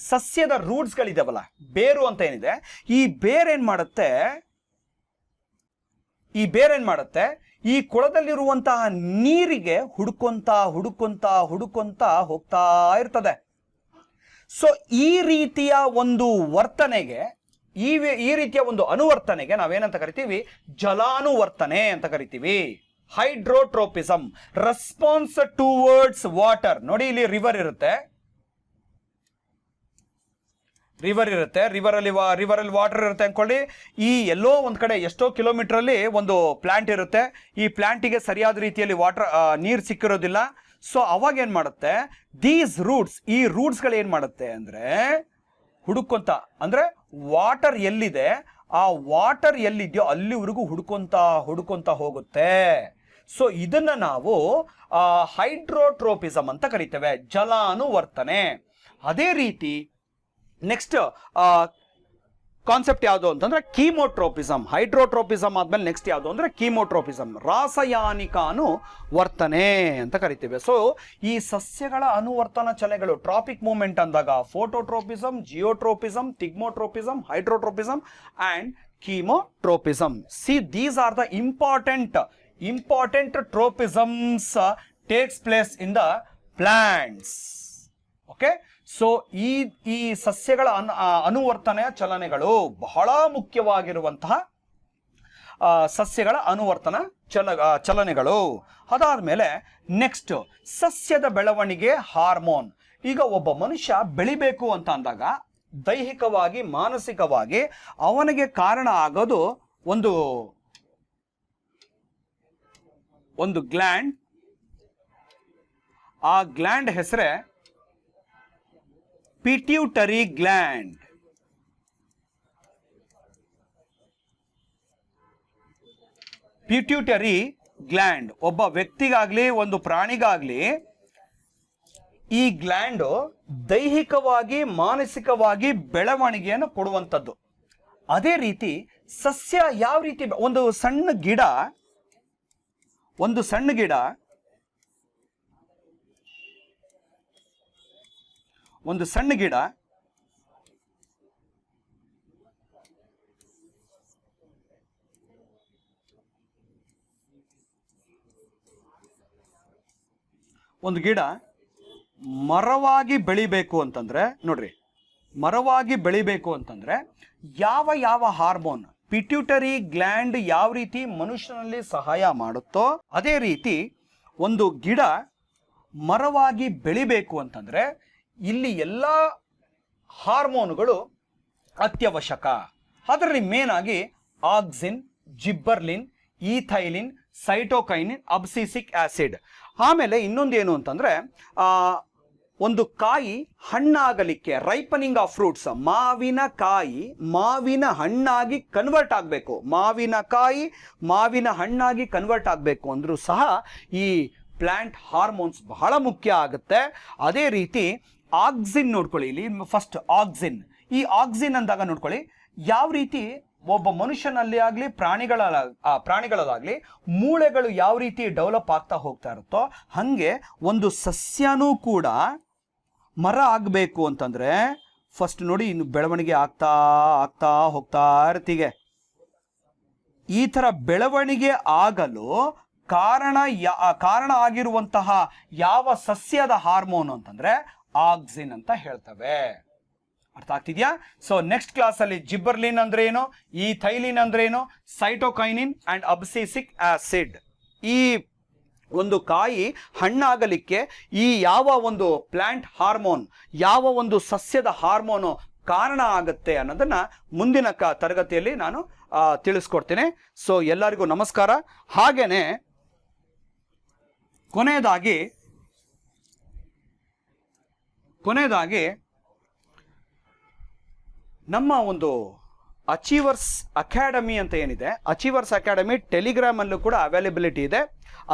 ಸಸ್ಯದ ರೂಟ್ಸ್ಗಳಿದಾವಲ್ಲ, ಬೇರು ಅಂತ ಏನಿದೆ, ಈ ಬೇರೇನ್ ಮಾಡುತ್ತೆ, ಈ ಕೊಳದಲ್ಲಿರುವಂತಹ ನೀರಿಗೆ ಹುಡುಕೊಂತ ಹೋಗ್ತಾ ಇರ್ತದೆ. ಸೊ ಈ ರೀತಿಯ ಒಂದು ವರ್ತನೆಗೆ, ಈ ರೀತಿಯ ಒಂದು ಅನುವರ್ತನೆಗೆ ನಾವೇನಂತ ಕರಿತೀವಿ? ಜಲಾನುವರ್ತನೆ ಅಂತ ಕರಿತೀವಿ. ಹೈಡ್ರೋಟ್ರೋಪಿಸಮ್, ರೆಸ್ಪಾನ್ಸ್ ಟುವರ್ಡ್ಸ್ ವಾಟರ್. ನೋಡಿ, ಇಲ್ಲಿ ರಿವರ್ ಇರುತ್ತೆ, ರಿವರಲ್ಲಿ ವಾಟರ್ ಇರುತ್ತೆ ಅನ್ಕೊಳ್ಳಿ. ಈ ಎಲ್ಲೋ ಒಂದು ಕಡೆ ಎಷ್ಟೋ ಕಿಲೋಮೀಟರ್ ಅಲ್ಲಿ ಒಂದು ಪ್ಲಾಂಟ್ ಇರುತ್ತೆ. ಈ ಪ್ಲಾಂಟಿಗೆ ಸರಿಯಾದ ರೀತಿಯಲ್ಲಿ ನೀರು ಸಿಕ್ಕಿರೋದಿಲ್ಲ. ಸೊ ಅವಾಗ ಏನ್ ಮಾಡುತ್ತೆ, ಈ ರೂಟ್ಸ್ಗಳು ಏನ್ ಮಾಡುತ್ತೆ ಅಂದ್ರೆ ಹುಡುಕೊಂತ, ಅಂದ್ರೆ ವಾಟರ್ ಎಲ್ಲಿದೆ, ಆ ವಾಟರ್ ಎಲ್ಲಿದೆಯೋ ಅಲ್ಲಿವರೆಗೂ ಹುಡುಕೊಂತ ಹೋಗುತ್ತೆ. ಸೊ ಇದನ್ನ ನಾವು ಹೈಡ್ರೋಟ್ರೋಪಿಸಮ್ ಅಂತ ಕರಿತೇವೆ, ಜಲಾನುವರ್ತನೆ. ಅದೇ ರೀತಿ ನೆಕ್ಸ್ಟ್ ಕಾನ್ಸೆಪ್ಟ್ ಯಾವುದು ಅಂತಂದ್ರೆ ಕೀಮೋಟ್ರೋಪಿಸಮ್. ಹೈಡ್ರೋಟ್ರೋಪಿಸಮ್ ಆದ್ಮೇಲೆ ನೆಕ್ಸ್ಟ್ ಯಾವುದು ಅಂದ್ರೆ ಕೀಮೋಟ್ರೋಪಿಸಮ್, ರಾಸಾಯನಿಕ ಅನುವರ್ತನೆ ಅಂತ ಕರಿತೀವಿ. ಸೊ ಈ ಸಸ್ಯಗಳ ಅನುವರ್ತನ ಚಲನೆಗಳು, ಟ್ರಾಪಿಕ್ ಮೂವ್ಮೆಂಟ್ ಅಂದಾಗ phototropism, geotropism, thigmotropism, hydrotropism and chemotropism. See, these are the important tropisms takes place in the plants. Okay, so ಈ ಸಸ್ಯಗಳ ಅನುವರ್ತನೆಯ ಚಲನೆಗಳು ಬಹಳ ಮುಖ್ಯವಾಗಿರುವಂತಹ ಸಸ್ಯಗಳ ಅನುವರ್ತನ ಚಲನೆಗಳು. ಅದಾದ್ಮೇಲೆ ನೆಕ್ಸ್ಟ್ ಸಸ್ಯದ ಬೆಳವಣಿಗೆ ಹಾರ್ಮೋನ್. ಈಗ ಒಬ್ಬ ಮನುಷ್ಯ ಬೆಳಿಬೇಕು ಅಂತ ಅಂದಾಗ ದೈಹಿಕವಾಗಿ, ಮಾನಸಿಕವಾಗಿ ಅವನಿಗೆ ಕಾರಣ ಆಗೋದು ಒಂದು ಗ್ಲ್ಯಾಂಡ್. ಆ ಗ್ಲ್ಯಾಂಡ್ ಹೆಸರೇ ಪಿಟ್ಯೂಟರಿ ಗ್ಲ್ಯಾಂಡ್. ಪಿಟ್ಯೂಟರಿ ಗ್ಲ್ಯಾಂಡ್ ಒಬ್ಬ ವ್ಯಕ್ತಿಗಾಗ್ಲಿ, ಒಂದು ಪ್ರಾಣಿಗಾಗ್ಲಿ, ಈ ಗ್ಲ್ಯಾಂಡ್ ದೈಹಿಕವಾಗಿ, ಮಾನಸಿಕವಾಗಿ ಬೆಳವಣಿಗೆಯನ್ನು ಕೊಡುವಂಥದ್ದು. ಅದೇ ರೀತಿ ಸಸ್ಯ ಯಾವ ರೀತಿ, ಒಂದು ಸಣ್ಣ ಗಿಡ ಒಂದು ಗಿಡ ಮರವಾಗಿ ಬೆಳಿಬೇಕು ಅಂತಂದ್ರೆ, ನೋಡ್ರಿ, ಮರವಾಗಿ ಬೆಳಿಬೇಕು ಅಂತಂದ್ರೆ ಯಾವ ಹಾರ್ಮೋನ್, ಪಿಟ್ಯೂಟರಿ ಗ್ಲ್ಯಾಂಡ್ ಯಾವ ರೀತಿ ಮನುಷ್ಯನಲ್ಲಿ ಸಹಾಯ ಮಾಡುತ್ತೋ, ಅದೇ ರೀತಿ ಒಂದು ಗಿಡ ಮರವಾಗಿ ಬೆಳಿಬೇಕು ಅಂತಂದ್ರೆ ಇಲ್ಲಿ ಎಲ್ಲ ಹಾರ್ಮೋನುಗಳು ಅತ್ಯವಶ್ಯಕ. ಅದರಲ್ಲಿ ಮೇನ್ ಆಗಿ auxin, gibberellin, ಈಥೈಲಿನ್, cytokinin, abscisic acid. ಆಮೇಲೆ ಇನ್ನೊಂದು ಏನು ಅಂತಂದ್ರೆ ಒಂದು ಕಾಯಿ ಹಣ್ಣಾಗಲಿಕ್ಕೆ, ರೈಪನಿಂಗ್ ಆಫ್ ಫ್ರೂಟ್ಸ್, ಮಾವಿನ ಹಣ್ಣಾಗಿ ಕನ್ವರ್ಟ್ ಆಗಬೇಕು, ಮಾವಿನ ಹಣ್ಣಾಗಿ ಕನ್ವರ್ಟ್ ಆಗಬೇಕು ಅಂದ್ರೂ ಸಹ ಈ ಪ್ಲಾಂಟ್ ಹಾರ್ಮೋನ್ಸ್ ಬಹಳ ಮುಖ್ಯ ಆಗುತ್ತೆ. ಅದೇ ರೀತಿ ಆಕ್ಸಿನ್ ನೋಡ್ಕೊಳ್ಳಿ, ಇಲ್ಲಿ ಫಸ್ಟ್ ಆಕ್ಸಿನ್. ಈ ಆಕ್ಸಿನ್ ಅಂದಾಗ ನೋಡ್ಕೊಳ್ಳಿ, ಯಾವ ರೀತಿ ಒಬ್ಬ ಮನುಷ್ಯನಲ್ಲಿ ಆಗಲಿ, ಪ್ರಾಣಿಗಳಲ್ಲಾಗಲಿ ಮೂಳೆಗಳು ಯಾವ ರೀತಿ ಡೆವಲಪ್ ಆಗ್ತಾ ಹೋಗ್ತಾ ಇರುತ್ತೋ ಹಾಗೆ ಒಂದು ಸಸ್ಯನೂ ಕೂಡ ಮರ ಆಗಬೇಕು ಅಂತಂದ್ರೆ ಫಸ್ಟ್ ನೋಡಿ, ಇನ್ನು ಬೆಳವಣಿಗೆ ಆಗ್ತಾ ಹೋಗ್ತಾ ಇರ್ತೀಗೆ. ಈ ತರ ಬೆಳವಣಿಗೆ ಆಗಲು ಕಾರಣ ಆಗಿರುವಂತಹ ಯಾವ ಸಸ್ಯದ ಹಾರ್ಮೋನ್ ಅಂತಂದ್ರೆ ಆಕ್ಸಿನ್ ಅಂತ ಹೇಳ್ತವೆ. ಅರ್ಥ ಆಗ್ತಿದ್ಯಾ? ಸೊ ನೆಕ್ಸ್ಟ್ ಕ್ಲಾಸ್ ಅಲ್ಲಿ ಜಿಬ್ಬರ್ಲಿನ್ ಅಂದ್ರೆ ಏನು, ಈ ಥೈಲಿನ್ ಅಂದ್ರೆ ಏನು, ಸೈಟೋಕೈನಿನ್ ಅಂಡ್ ಅಬ್ಸಿಸಿಕ್ ಆಸಿಡ್, ಈ ಒಂದು ಕಾಯಿ ಹಣ್ಣಾಗಲಿಕ್ಕೆ ಈ ಯಾವ ಒಂದು ಪ್ಲಾಂಟ್ ಹಾರ್ಮೋನ್, ಯಾವ ಒಂದು ಸಸ್ಯದ ಹಾರ್ಮೋನು ಕಾರಣ ಆಗುತ್ತೆ ಅನ್ನೋದನ್ನ ಮುಂದಿನ ತರಗತಿಯಲ್ಲಿ ನಾನು ತಿಳಿಸ್ಕೊಡ್ತೀನಿ. ಸೊ ಎಲ್ಲರಿಗೂ ನಮಸ್ಕಾರ. ಹಾಗೇನೆ ಕೊನೆಯದಾಗಿ ಕೊನೆಯದಾಗಿ ನಮ್ಮ ಒಂದು ಅಚೀವರ್ಸ್ ಅಕಾಡೆಮಿ ಅಂತ ಏನಿದೆ, ಅಚೀವರ್ಸ್ ಅಕಾಡೆಮಿ ಟೆಲಿಗ್ರಾಮಲ್ಲೂ ಕೂಡ ಅವೈಲಬಿಲಿಟಿ ಇದೆ,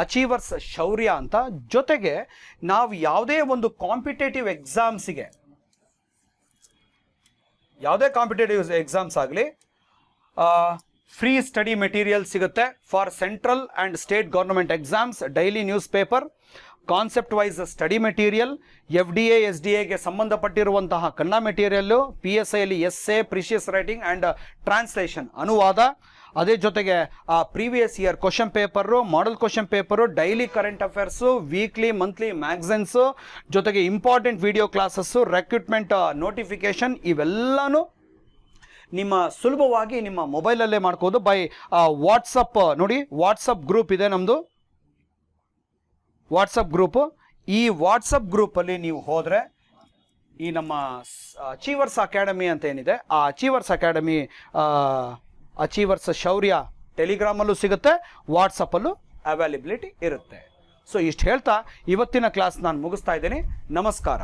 ಅಚೀವರ್ಸ್ ಶೌರ್ಯ ಅಂತ. ಜೊತೆಗೆ ನಾವು ಯಾವುದೇ ಒಂದು ಕಾಂಪಿಟೇಟಿವ್ ಎಕ್ಸಾಮ್ಸಿಗೆ, ಯಾವುದೇ ಕಾಂಪಿಟೇಟಿವ್ ಎಕ್ಸಾಮ್ಸ್ ಆಗಲಿ, ಫ್ರೀ ಸ್ಟಡಿ ಮೆಟೀರಿಯಲ್ ಸಿಗುತ್ತೆ for central and state government exams, daily newspaper, concept wise study material, FDA SDAಗೆ ಸಂಬಂಧಪಟ್ಟಿರುವಂತಹ ಕನ್ನಡ ಮೆಟೀರಿಯಲ್ಲು, PSIಯಲ್ಲಿ essay, precis writing and translation ಅನುವಾದ, ಅದೇ ಜೊತೆಗೆ previous year question paper, model question paper, daily current affairs, weekly monthly magazines, ಜೊತೆಗೆ important video classes, recruitment notification, ಇವೆಲ್ಲನೂ ನಿಮ್ಮ ಸುಲಭವಾಗಿ ನಿಮ್ಮ ಮೊಬೈಲಲ್ಲೇ ಮಾಡ್ಕೋದು ಬೈ ವಾಟ್ಸಪ್. ನೋಡಿ, ವಾಟ್ಸಪ್ ಗ್ರೂಪ್ ಇದೆ ನಮ್ಮದು, ವಾಟ್ಸಪ್ ಗ್ರೂಪು. ಈ ವಾಟ್ಸಪ್ ಗ್ರೂಪಲ್ಲಿ ನೀವು ಹೋದರೆ ಈ ನಮ್ಮ ಅಚೀವರ್ಸ್ ಅಕಾಡೆಮಿ ಅಂತ ಏನಿದೆ, ಆ ಅಚೀವರ್ಸ್ ಅಕಾಡೆಮಿ, ಅಚೀವರ್ಸ್ ಶೌರ್ಯ ಟೆಲಿಗ್ರಾಮಲ್ಲೂ ಸಿಗುತ್ತೆ, ವಾಟ್ಸಪ್ಪಲ್ಲೂ ಅವೈಲಬಿಲಿಟಿ ಇರುತ್ತೆ. ಸೊ ಇಷ್ಟು ಹೇಳ್ತಾ ಇವತ್ತಿನ ಕ್ಲಾಸ್ ನಾನು ಮುಗಿಸ್ತಾ ಇದ್ದೀನಿ. ನಮಸ್ಕಾರ.